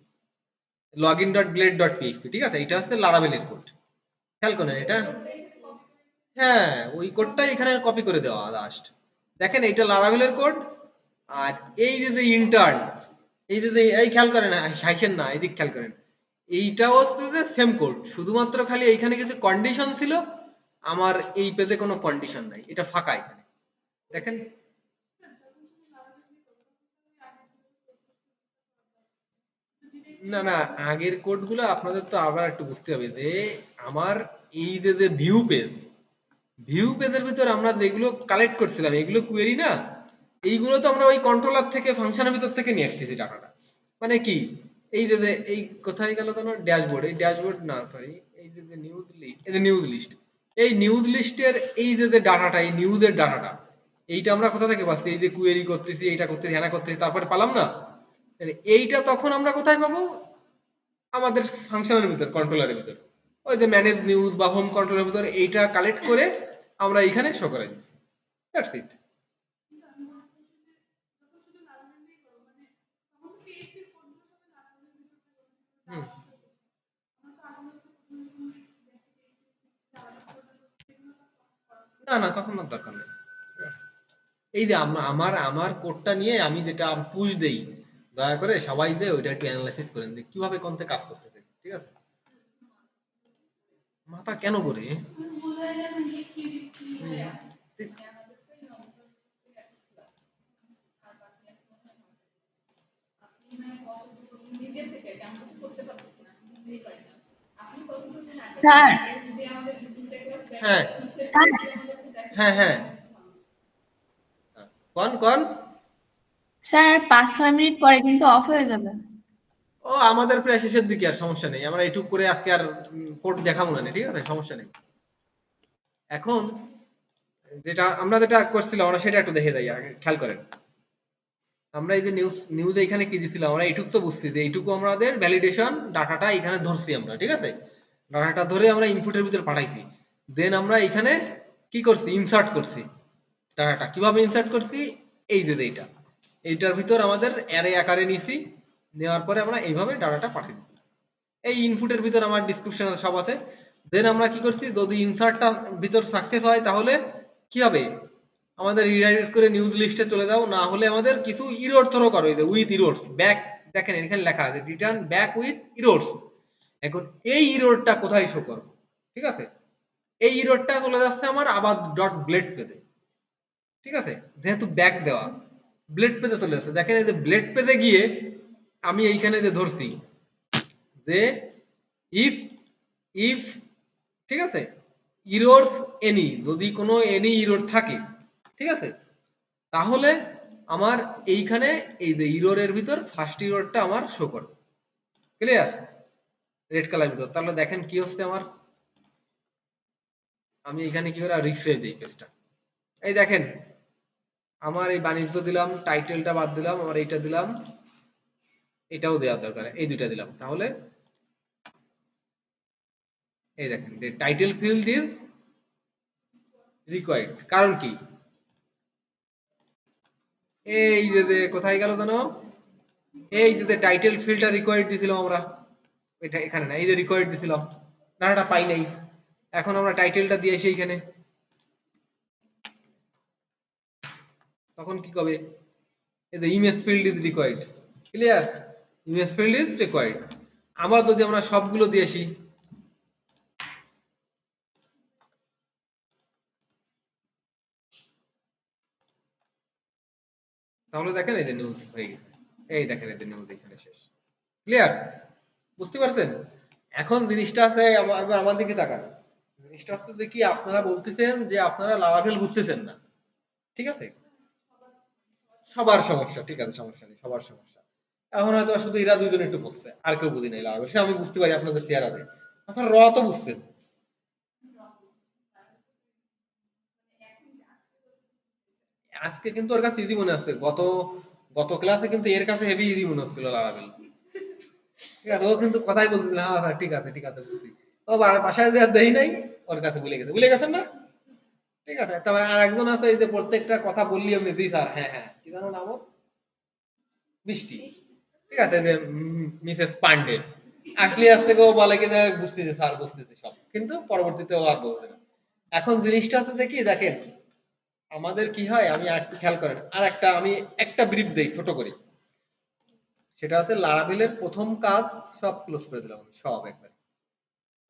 log in dot blade dot PHP, ঠিক আছে? এটা হচ্ছে লারাভেলের কোড, খেয়াল করেন এটা। হ্যাঁ, ওই কোডটাই এখানে কপি করে দেওয়া জাস্ট। দেখেন এইটা লারাভেলের কোড। আর এই যে ইন্টার্ন, এই খেয়াল করেন, হাসেন না, এদিক খেয়াল করেন, এইটা হচ্ছে যে সেম কোড, শুধুমাত্র খালি এইখানে কিছু কন্ডিশন ছিল, আমার এই পেজে কোনো কন্ডিশন নাই, এটা ফাঁকা এখানে, দেখেন। না না, আগের কোডগুলো আপনাদের তো আবার একটু বুঝতে হবে যে আমার এই যে ভিউ পেজের ভিতর আমরা যেগুলো কালেক্ট করছিলাম এগুলো কোয়েরি না, এইগুলো তো আমরা ওই কন্ট্রোলার থেকে ফাংশনের ভিতর থেকে নিয়ে আসতেছি ডাটাটা। মানে কি, এই যে এই কোথায় গেল তোমার ড্যাশবোর্ড, এই ড্যাশবোর্ড না, সরি, এই যে নিউজ লিস্ট, এই যে নিউজ লিস্ট, এই নিউজ লিস্টের এই যে ডাটাটা, এই নিউজের ডাটাটা, এইটা আমরা কোথা থেকে পাচ্ছি? এই যে কোয়েরি করতেছি, এইটা করতেছি, হ্যানা করতেছি, তারপরে পালাম না, তাহলে এইটা তখন আমরা কোথায় পাবো? আমাদের ফাংশনের ভিতর, কন্ট্রোলারের ভিতর, ওই যে ম্যানেজ নিউজ বা হোম কন্ট্রোলের ভিতর এইটা কালেক্ট করে আমরা এইখানে শো করে দিচ্ছি, দ্যাটস ইট। হুম, না না, তখন আর দরকার নেই। এই যে আমার আমার কোডটা নিয়ে আমি যেটা পুশ দেই, দয়া করে সবাই যে ওইটা একটু অ্যানালাইসিস করেন যে কিভাবে কোনতে কাজ করতেছে, ঠিক আছে? মাথা কেন করে, স্যার, হ্যাঁ স্যার, হ্যাঁ হ্যাঁ, কোন কোন। স্যার, আর 5-6 মিনিট পরে কিন্তু অফ হয়ে যাবে। ও আমাদের প্রায় শেষের দিকে, আর সমস্যা নেই, আমরা এইটুক করে আজকে আর কোড দেখাবো না, ঠিক আছে? সমস্যা নেই। এখন যেটা করছিলাম আমরা সেটা একটু দেখে যাই, আগে খেয়াল করেন। আমরা এই যে নিউজ এখানে কি দিছিলাম, আমরা এইটুক তো বুঝছি যে এইটুকু আমাদের ভ্যালিডেশন ডাটাটা এখানে ধরছি আমরা, ঠিক আছে? ডাটাটা ধরে আমরা ইনপুটের ভিতর পাঠাইছি, দেন আমরা এখানে কি করছি, ইনসার্ট করছি ডাটাটা। কিভাবে ইনসার্ট করছি? এই যে এইটার ভিতর আমাদের অ্যারে আকারে নিছি, নেওয়ার পরে আমরা এইভাবে ডাটাটা পাঠিয়ে দিচ্ছি। এই ইনপুটের ভিতর আমার ডিসক্রিপশন সব আছে। দেন আমরা কি করছি, যদি ইনসার্টটা ভিতর সাকসেস হয় তাহলে কি হবে, আমাদের রিডাইরেক্ট করে নিউজ লিস্টে চলে যাও, না হলে আমাদের কিছু ইরর থ্রো করো, এই যে উইথ ইরোরস ব্যাক, দেখেন এখানে লেখা আছে রিটার্ন ব্যাক উইথ ইরোরস। এখন এই ইররটা কোথায় শো করব, ঠিক আছে, এই ইররটা চলে যাচ্ছে আমার আবার ডট ব্লেড পেজে, ঠিক আছে, যেহেতু ব্যাক দেওয়া ব্লেড পেজে চলে যাচ্ছে। দেখেন এই যে ব্লেড পেজে গিয়ে আমি এইখানে যে ধরছি যে ইফ ইফ ঠিক আছে, ইরোরস এনি, যদি কোনো এনি ইরোর থাকে, ঠিক আছে, তাহলে আমার এইখানে এই যে ইরোরের ভিতর ফার্স্ট ইরোরটা আমার শো করবে। ক্লিয়ার? রেড কালার ভিতর। তাহলে দেখেন কি হচ্ছে আমার, আমি এখানে কি করে রিফ্রেশ দিই পেজটা, এই দেখেন আমার এই বাণিজ্য দিলাম, টাইটেলটা বাদ দিলাম, আমার এইটা দিলাম, এটাও দেওয়ার দরকার, এই দুইটা দিলাম, তাহলে এই দেখেন টাইটেল ফিল্ড ইজ রিকোয়ার্ড। কারণ কি, এই যে কোথায় গেল জানো, এই যে টাইটেল ফিল্ডটা রিকোয়ার্ড দিছিলাম আমরা, এটা এখানে না, এই যে রিকোয়ার্ড দিছিলাম, ডাটাটা পাই নাই, এখন আমরা টাইটেলটা দিয়েছি এইখানে, তখন কি হবে, এই যে image field is required. Clear? Image field is required. আবার যদি আমরা সবগুলো দিয়েছি, তাহলে দেখেন এই যে নিউজ হয়ে গেছে, এই দেখেন এই যে নিউজ এখানে শেষ। ক্লিয়ার? বুঝতে পারছেন? এখন জিনিসটা আছে, এবার আমার দিকে তাকান, জিনিসটা হচ্ছে যে কি, আপনারা বলতেছেন যে আপনারা লারাভেল বুঝতেছেন না, ঠিক আছে, সবার সমস্যা, ঠিক আছে, সমস্যা নেই, সবার সমস্যা। এখন হয়তো শুধু এরা দুইজন একটু বুঝছে, আর কেউ বুঝি নাই লারাভেল, সে আমি বুঝতে পারি আপনাদের চেহারাতে, আপনারা র তো বুঝছেন। আজকে কিন্তু ওর কাছে ইজি মনে হচ্ছে, গত গত ক্লাসে কিন্তু এর কাছে হেভি ইজি মনে হচ্ছিল লারাভেল, ঠিক আছে, ও কিন্তু কথাই বলতেছিল, হ্যাঁ হ্যাঁ ঠিক আছে ঠিক আছে বুঝছি, ও বাসায় যে দেই নাই, ওর কাছে ভুলে গেছেন না, ঠিক আছে। তারপরে আর একজন আছে, এই যে প্রত্যেকটা কথা বললি আমি জি স্যার, হ্যাঁ হ্যাঁ, কি জানো নাম ওর? বৃষ্টি, ঠিক আছে, যে মিসেস পান্ডে, আসলে আজ থেকে ও বলে কি যে বুঝতেছে স্যার বুঝতেছে সব, কিন্তু পরবর্তীতে ও আর বলছে না। এখন জিনিসটা আছে দেখি, দেখেন আমাদের কি হয়, আমি আর একটু খেয়াল করেন, আর একটা আমি একটা ব্রিফ দেই ছোট করে, সেটা হচ্ছে লারাভেলের প্রথম কাজ, সব ক্লোজ করে দিলাম আমি, সব একবার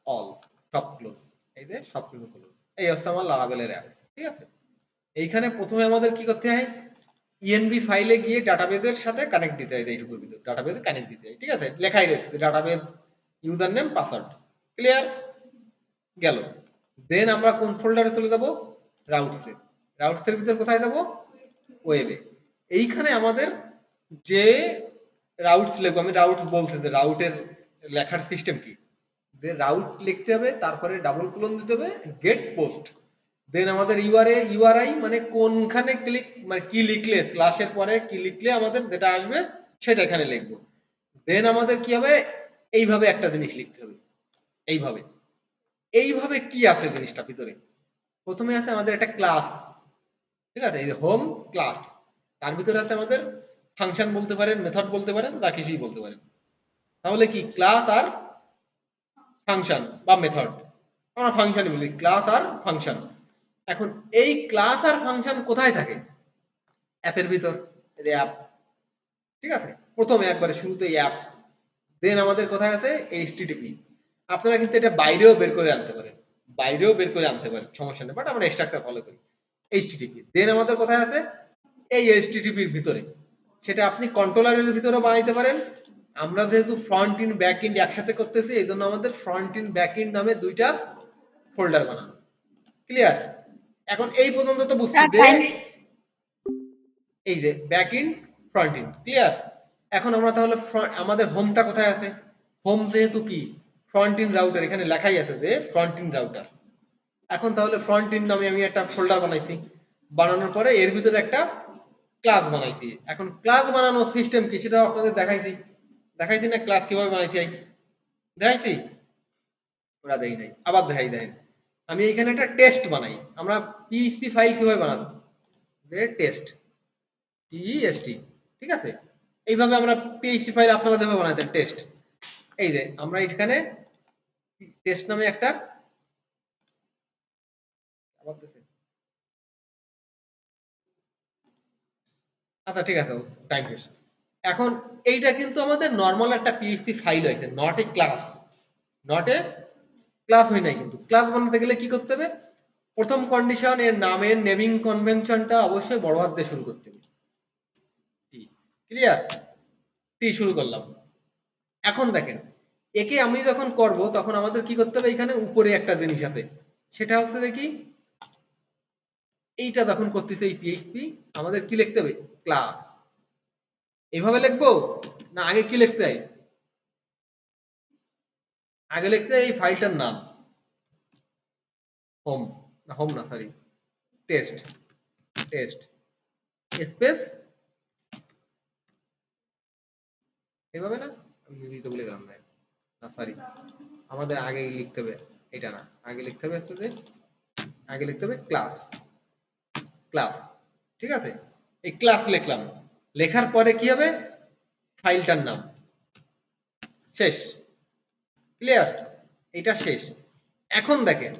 অল, সব ক্লোজ, এই যে সব কিছু ক্লোজ, এই হচ্ছে আমার লারাভেলের অ্যাপ, ঠিক আছে। এইখানে প্রথমে আমাদের কি করতে হয়, ইএনবি ফাইলে গিয়ে ডাটাবেজের সাথে কানেক্ট দিতে হয়, এইটুকুর ভিতর ডাটাবেজে কানেক্ট দিতে হয়, ঠিক আছে, লেখাই রয়েছে database user name password. Clear? গেল। দেন আমরা কোন ফোল্ডারে চলে যাব, রাউটসে, রাউটসের ভিতর কোথায় যাব, ওয়েবে। এইখানে আমাদের যে রাউটস লিখবো, আমি রাউটস বলছি যে রাউটের লেখার সিস্টেম কি, যে রাউট লিখতে হবে, তারপরে ডাবল কোলন দিতে হবে, গেট পোস্ট, দেন আমাদের ইউআরআই মানে কোনখানে ক্লিক, মানে কি লিখলে স্ল্যাশের পরে কি লিখলে আমাদের যেটা আসবে সেটা এখানে লিখবো। দেন আমাদের কি হবে, এইভাবে একটা জিনিস লিখতে হবে, এইভাবে। এইভাবে কি আছে জিনিসটা ভিতরে, প্রথমে আছে আমাদের একটা ক্লাস, ঠিক আছে, এই যে হোম ক্লাস, তার ভিতরে আছে আমাদের ফাংশন বলতে পারেন, মেথড বলতে পারেন, যা কিছুই বলতে পারেন। তাহলে কি ক্লাস আর ফাংশন বা মেথড, আমরা ফাংশনই বলি, ক্লাস আর ফাংশন। এখন এই ক্লাস আর ফাংশন কোথায় থাকে, অ্যাপের ভিতর, অ্যাপ, ঠিক আছে, প্রথমে একবারে শুরুতে অ্যাপ। দেন আমাদের কোথায় আছে এইচটিটিপি, আপনারা কিন্তু এটা বাইরেও বের করে আনতে পারেন, বাইরেও বের করে আনতে পারেন, সমস্যা নেই, বাট আমরা স্ট্রাকচার ফলো করি। এইচটিটিপি, দেন আমাদের কোথায় আছে, এই এইচটিটিপির ভিতরে, সেটা আপনি কন্ট্রোলারের ভিতরেও বানাইতে পারেন। আমরা যেহেতু ফ্রন্ট ইন ব্যাক ইন্ড একসাথে করতেছি, এই জন্য আমাদের ফ্রন্ট ইন ব্যাক ইন্ড নামে দুইটা ফোল্ডার বানানো। ক্লিয়ার? এখন এই পর্যন্ত তো বুঝছি স্যার যে টাইম, এই যে back in front in, clear? এখন আমরা তাহলে আমাদের হোমটা কোথায় আছে, হোম যেহেতু কি ফ্রন্ট ইন রাউটার, এখানে লেখাই আছে যে ফ্রন্ট ইন রাউটার। এখন তাহলে ফ্রন্ট ইন নামে আমি একটা ফোল্ডার বানাইছি, বানানোর পরে এর ভিতরে একটা ক্লাস বানাইছি। এখন ক্লাস বানানোর সিস্টেম কি সেটা আপনাদের দেখাইছি, দেখাইছি না ক্লাস কিভাবে বানাইছি, দেখাইছি, ওরা দেই নাই, আবার দেখাই, দেখেন আমি এখানে একটা টেস্ট বানাই, আমরা পিএইচপি ফাইল কিভাবে বানাবো, যে টেস্ট, টিএসটি, ঠিক আছে, এইভাবে আমরা পিএইচপি ফাইল আপনারা যেভাবে বানাইতেন টেস্ট, এই যে আমরা এখানে টেস্ট নামে একটা আচ্ছা ঠিক আছে, টাইম শেষ। এখন এইটা কিন্তু আমাদের নর্মাল একটা পিএইচপি ফাইল হয়েছে, not a class, not a class হয় নাই। কিন্তু ক্লাস বানাতে গেলে কি করতে হবে? প্রথম কন্ডিশন, এর নামের নেমিং কনভেনশনটা অবশ্যই বড় হাত দিয়ে শুরু করতে হবে। ক্লিয়ার? টি শুরু করলাম। এখন দেখেন, একে আমি যখন করব তখন আমাদের কি করতে হবে? এখানে উপরে একটা জিনিস আছে, সেটা হচ্ছে দেখি এইটা যখন করতেছে এই পিএইচপি, আমাদের কি লিখতে হবে? ক্লাস। এইভাবে লিখবো না আগে কি লিখতে হয়? আগে লিখতে হয় এই ফাইলটার নাম, হোম, না হোম না সরি, টেস্ট, টেস্ট স্পেস, এইভাবে না, আমি দিতে ভুলে গেলাম, না সরি, আমাদের আগে লিখতে হবে এটা না, আগে লিখতে হবে হচ্ছে যে, আগে লিখতে হবে ক্লাস, ক্লাস। ঠিক আছে, এই ক্লাস লিখলাম, লেখার পরে কি হবে? ফাইলটার নাম। শেষ। ক্লিয়ার? এটা শেষ। এখন দেখেন,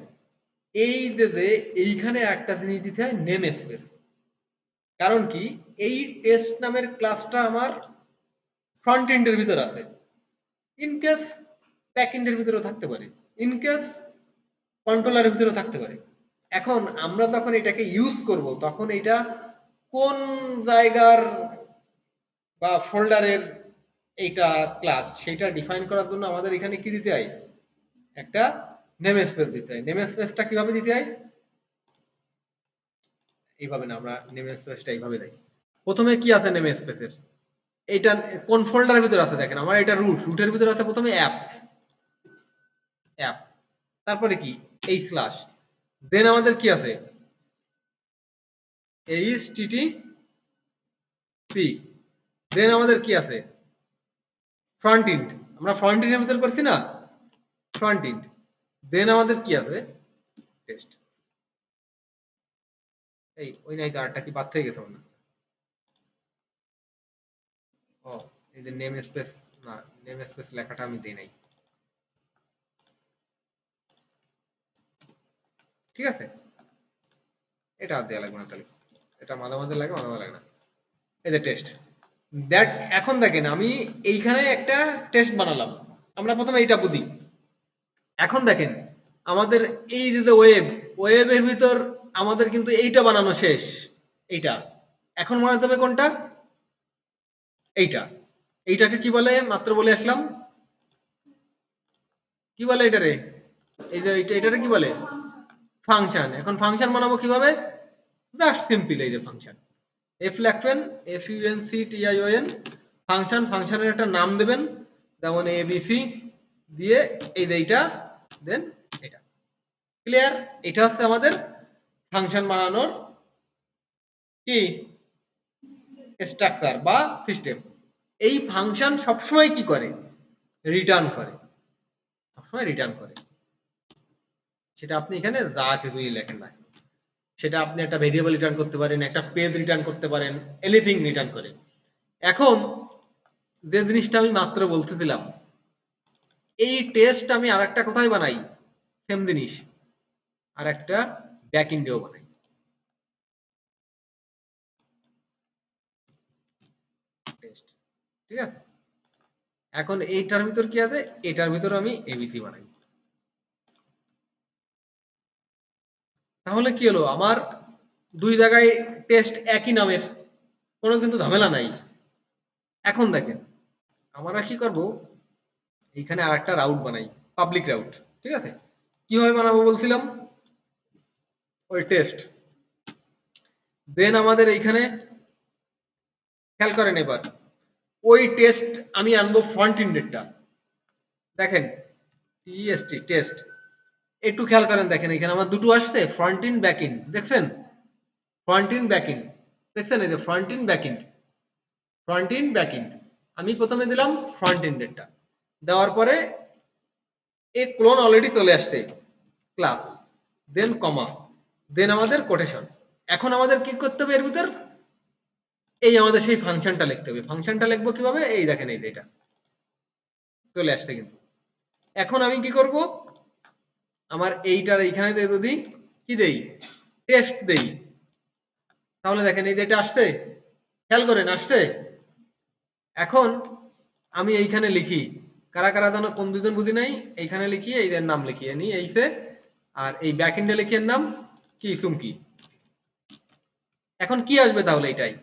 এই যে এইখানে একটা জিনিস দিতে হয়, নেম স্পেস। কারণ কি? এই টেস্ট নামের ক্লাসটা আমার ফ্রন্ট এন্ডের ভিতর আছে, ইন কেস ব্যাক এন্ডের ভিতরেও থাকতে পারে, ইন কেস কন্ট্রোলারের ভিতরেও থাকতে পারে। এখন আমরা যখন এটাকে ইউজ করব তখন এটা কোন জায়গার বা ফোল্ডারের এইটা ক্লাস, সেটা ডিফাইন করার জন্য আমাদের এখানে কি দিতে হয়? একটা নেম স্পেস দিতে হয়। নেম স্পেসটা কিভাবে দিতে হয়? এইভাবে না, আমরা নেম স্পেসটা এইভাবে দেই। প্রথমে কি আছে নেম স্পেসের? এইটা কোন ফোল্ডারের ভিতরে আছে? দেখেন আমার এটা রুট, রুটের ভিতরে আছে প্রথমে অ্যাপ, অ্যাপ, তারপরে কি? এই স্ল্যাশ, দেন আমাদের কি আছে? HTTP, দেন আমাদের কি আছে? ফ্রন্ট এন্ড, আমরা ফ্রন্ট এন্ডের ভিতর করছি না, ফ্রন্ট এন্ড, দেন আমাদের কি আছে? টেস্ট। এই ওই নাই তো, আরটা কি বাদ থেকে গেছে মনে হচ্ছে। ও, এই যে নেম স্পেস, না নেম স্পেস লেখাটা আমি দেই নাই। ঠিক আছে, এটা আর দেয়া লাগবে না তাহলে, এটা মাঝে মাঝে লাগে, মাঝে মাঝে লাগে না। এই যে টেস্ট, দ্যাট। এখন দেখেন আমি এইখানে একটা টেস্ট বানালাম, আমরা প্রথমে এইটা বুঝি। এখন দেখেন আমাদের এই যে ওয়েব, ওয়েবের ভিতর আমাদের কিন্তু এইটা বানানো শেষ, এইটা। এখন বানাতে হবে কোনটা? এইটা। এইটাকে কি বলে? মাত্র বলে আসলাম, কি বলে এটারে? এই যে এটারে কি বলে? ফাংশন। এখন ফাংশন বানাবো কিভাবে? জাস্ট সিম্পল, এই যে ফাংশন, এফ লিখবেন, FUNCTION, ফাংশন। ফাংশনের একটা নাম দেবেন, যেমন ABC দিয়ে এই যে এইটা, দেন এটা। ক্লিয়ার? এটা হচ্ছে আমাদের ফাংশন বানানোর কি স্ট্রাকচার বা সিস্টেম। এই ফাংশন সবসময় কি করে? রিটার্ন করে, সবসময় রিটার্ন করে। সেটা আপনি এখানে যা কিছুই লেখেন না, সেটা আপনি একটা ভেরিয়েবল রিটার্ন করতে পারেন, একটা পেজ রিটার্ন করতে পারেন, এনিথিং রিটার্ন করে। এখন যে জিনিসটা আমি মাত্র বলতেছিলাম, এই টেস্ট আমি আর একটা কোথায় বানাই? সেম জিনিস আর একটা ব্যাক এন্ডেও বানাই। টেস্ট, ঠিক আছে? এখন এইটার ভিতর কি আছে? এটার ভিতর আমি ABC বানাই। তাহলে কি হলো? আমার দুই জায়গায় টেস্ট একই নামের, কোনো কিন্তু ঝামেলা নাই। এখন দেখেন আমরা কি করব, এইখানে আর একটা রাউট বানাই, পাবলিক রাউট। ঠিক আছে, কিভাবে বানাবো বলছিলাম? ওই টেস্ট, দেন আমাদের এইখানে খেয়াল করেন এবার, ওই টেস্ট আমি আনবো ফ্রন্ট এন্ডেরটা। দেখেন TEST, টেস্ট, একটু খেয়াল করেন, দেখেন এখানে আমার দুটো আসছে, ফ্রন্ট এন্ড ব্যাক এন্ড, দেখছেন? ফ্রন্ট এন্ড ব্যাক এন্ড, দেখছেন? এই যে front end back end, front end back end. আমি প্রথমে দিলাম ফ্রন্ট এন্ডেরটা, দেওয়ার পরে এ ক্লোন অলরেডি চলে আসছে, ক্লাস, দেন কমা, দেন আমাদের কোটেশন। এখন আমাদের কি করতে হবে এর ভিতর? এই আমাদের সেই ফাংশনটা লিখতে হবে। ফাংশনটা লিখবো কিভাবে? এই দেখেন, এই যে এটা, চলে আসছে কিন্তু। এখন আমি কি করব, আমার এইটার এইখানে যদি কি দেই, টেস্ট দেই, তাহলে দেখেন এই যে এটা আসছে, খেয়াল করেন আসছে। এখন আমি এইখানে লিখি, কারা কারা জানো কোন দুজন বুঝি নাই, এইখানে লিখি এই নাম লিখিয়ে নি এইসে, আর এই ব্যাকএন্ডে লিখি এর নাম কি, সুমকি। এখন কি আসবে তাহলে এটাই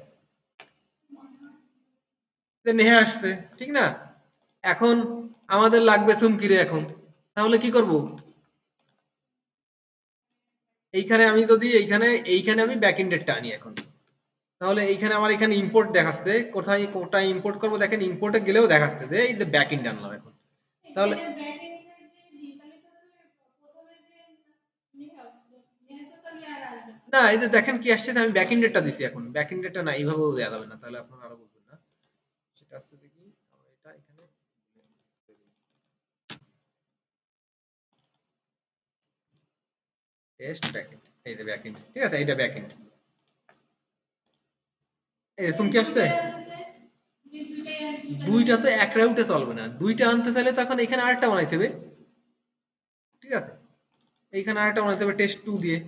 যে নেহা আসছে, ঠিক না? এখন আমাদের লাগবে সুমকি রে এখন, তাহলে কি করব, এইখানে আমি যদি এইখানে আমি ব্যাকএন্ডেরটা আনি এখন, তাহলে এইখানে আমার এখানে ইম্পোর্ট দেখাচ্ছে, কোথায় কোথায় ইম্পোর্ট করব, দেখেন ইম্পোর্টে গেলেও দেখাচ্ছে যে এই যে ব্যাকএন্ড আনলাম এখন। তাহলে না, এই যে দেখেন কি আসছে, যে আমি ব্যাকএন্ডেরটা দিছি, এখন ব্যাকএন্ডেরটা না এইভাবেও দেওয়া যাবে না, তাহলে আপনারা আরো বুঝবেন না। সেটা আসছে দেখি আমরা এটা এখানে টেস্ট ব্যাকএন্ড, এই যে ব্যাকএন্ড, ঠিক আছে, এইটা ব্যাকএন্ড, এই সুমকি আসছে। দুইটা তো এক রাউটে চলবে না, দুইটা আনতে চাইলে তখন এখানে আরেকটা বানাইতে হবে, ঠিক আছে, এইখানে আরেকটা বানাইতে হবে টেস্ট 2 দিয়ে।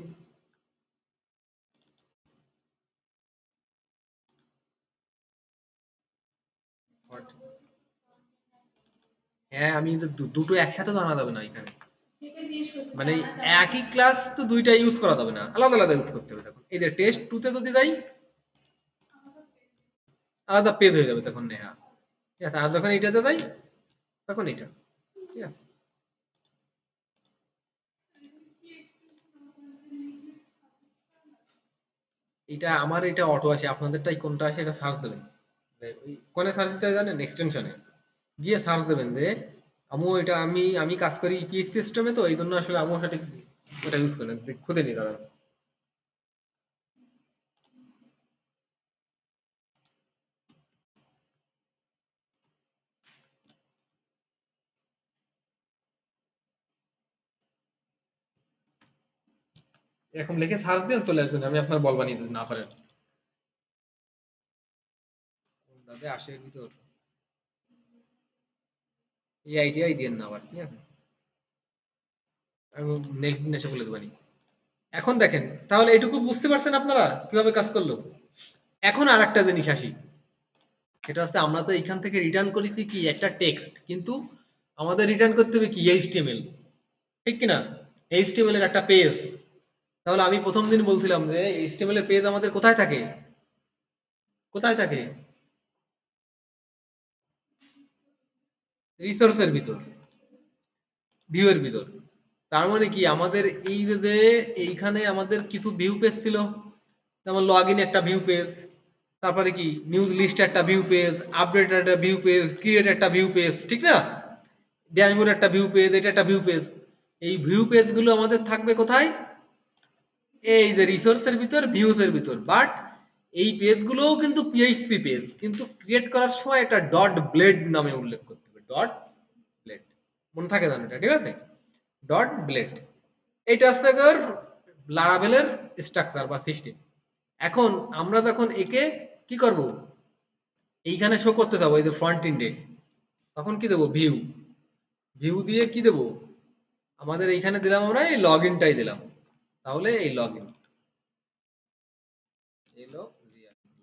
হ্যাঁ, আমি দুটো একসাথে তো আনা যাবে না এখানে, মানে একই ক্লাস তো দুইটা ইউজ করা যাবে না, আলাদা আলাদা ইউজ করতে হবে তখন। এই যে টেস্ট 2 তে যদি যাই, আলাদা পেজ হয়ে যাবে তখন নেহা, ঠিক আছে, আর যখন এইটাতে যাই তখন এটা, ঠিক আছে। এটা আমার এটা অটো আসে, আপনাদেরটাই কোনটা আসে এটা সার্চ দেবেন, ওই কোনে সার্চ দিতে হয় জানেন, এক্সটেনশনে গিয়ে সার্চ দেবেন যে আমিও এটা আমি কাজ করি ইপিএস সিস্টেমে, তো এই জন্য আসলে আমিও সঠিক ওটা ইউজ করি না, খুঁজে নিই দাঁড়ান। এরকম লিখে সার্চ দেন চলে আসবেন, আমি আপনার বল বানিয়ে দিতে না পারেন কোনটাতে আসে ভিতর, এই আইডিয়াই দিয়েন না আবার, ঠিক আছে, আমি নেক্সট দিন এসে বলে দেবানি। এখন দেখেন তাহলে এটুকু বুঝতে পারছেন আপনারা কিভাবে কাজ করলো। এখন আর একটা জিনিস আসি, সেটা হচ্ছে আমরা তো এইখান থেকে রিটার্ন করেছি কি একটা টেক্সট, কিন্তু আমাদের রিটার্ন করতে হবে কি এইচটিএমএল, ঠিক কিনা, এইচটিএমএল এর একটা পেজ। তাহলে আমি প্রথম দিন বলছিলাম যে এইচটিএমএল এর পেজ আমাদের কোথায় থাকে, কোথায় থাকে, রিসোর্সের ভিতর, ভিউ এর ভিতর। তার মানে কি আমাদের এই যে এইখানে আমাদের কিছু ভিউ পেজ ছিল, যেমন লগ ইন একটা ভিউ পেজ, তারপরে কি নিউজ লিস্ট একটা ভিউ পেজ, আপডেট একটা ভিউ পেজ, ক্রিয়েট একটা ভিউ পেজ, ঠিক না, ড্যাশবোর্ড একটা ভিউ পেজ, এটা একটা ভিউ পেজ। এই ভিউ পেজ গুলো আমাদের থাকবে কোথায়, এই যে রিসোর্সের ভিতর, ভিউজ এর ভিতর। বাট এই পেজগুলোও কিন্তু পিএইচপি পেজ, কিন্তু ক্রিয়েট করার সময় একটা ডট ব্লেড নামে উল্লেখ করতে হবে, ডট ব্লেড, মনে থাকে জানো এটা, ঠিক আছে, ডট ব্লেড। এটা হচ্ছে লারাভেলের স্ট্রাকচার বা সিস্টেম। এখন আমরা যখন একে কি করব, এইখানে শো করতে যাবো এই যে ফ্রন্ট এন্ডে, তখন কি দেবো, ভিউ, ভিউ দিয়ে কি দেবো, আমাদের এইখানে দিলাম আমরা এই লগ ইনটাই দিলাম, তাহলে এই লগ ইন এলো,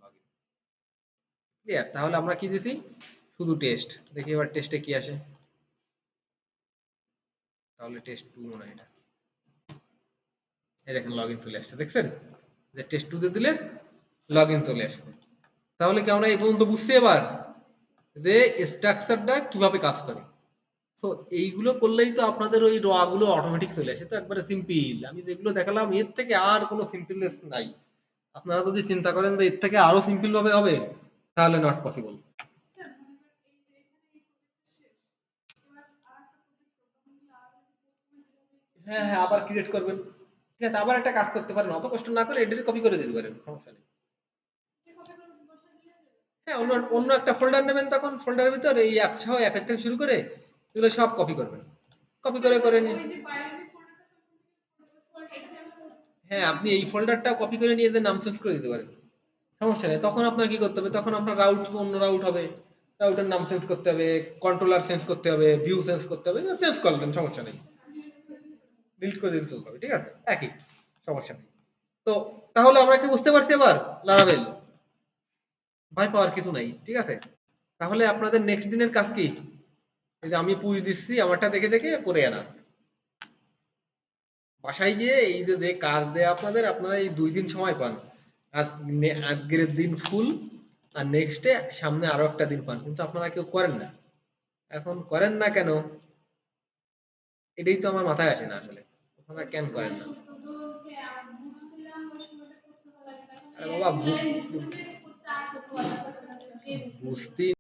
লগ ইন ক্লিয়ার। তাহলে আমরা কি দিছি, শুধু টেস্ট, দেখি এবার টেস্টে কি আসে, তাহলে টেস্ট 2 মনে হয় এটা, এই দেখেন লগ ইন চলে আসছে, দেখছেন যে টেস্ট 2 তে দিলে লগ ইন চলে আসছে। তাহলে কি আমরা এই পর্যন্ত বুঝছি এবার যে স্ট্রাকচারটা কিভাবে কাজ করে। তো এইগুলো করলেই তো আপনাদের ওই র গুলো অটোমেটিক চলে আসে, তো একবারে সিম্পল, আমি যেগুলো দেখালাম এর থেকে আর কোনো সিম্পলনেস নাই। আপনারা যদি চিন্তা করেন যে এর থেকে আরো সিম্পল ভাবে হবে, তাহলে নট পসিবল। হ্যাঁ হ্যাঁ, আবার ক্রিয়েট করবেন, ঠিক আছে, আবার একটা কাজ করতে পারেন, অত কষ্ট না করে এডিট কপি করে দিতে পারেন, সমস্যা নেই। হ্যাঁ, অন্য অন্য একটা ফোল্ডার নেবেন, তখন ফোল্ডারের ভিতর এই অ্যাপ সহ, অ্যাপের থেকে শুরু করে এগুলো সব কপি করবেন, কপি করে করে নিন। হ্যাঁ, আপনি এই ফোল্ডারটা কপি করে নিয়ে যে নাম চেঞ্জ করে দিতে পারেন, সমস্যা নেই। তখন আপনার কি করতে হবে, তখন আপনার রাউট অন্য রাউট হবে, রাউটার নাম চেঞ্জ করতে হবে, কন্ট্রোলার চেঞ্জ করতে হবে, ভিউ চেঞ্জ করতে হবে, চেঞ্জ করলেন, সমস্যা নেই, ডিলিট করে দিলে চলতে হবে, ঠিক আছে, একই, সমস্যা নেই। তো তাহলে আমরা কি বুঝতে পারছি এবার লারাবেল? ভয় পাওয়ার কিছু নাই, ঠিক আছে। তাহলে আপনাদের নেক্সট দিনের কাজ কি? এই যে আমি পুশ দিচ্ছি, আমারটা দেখে দেখে করে আনা। বাসায় গিয়ে এই যে যে কাজ দেয় আপনাদের, আপনারা এই 2 দিন সময় পান। আজকের দিন ফুল, আর নেক্সটে সামনে আরো একটা দিন পান, কিন্তু আপনারা কেউ করেন না। এখন করেন না কেন? এটাই তো আমার মাথায় আসে না আসলে, আপনারা কেন করেন না? আরে বাবা বুঝতেই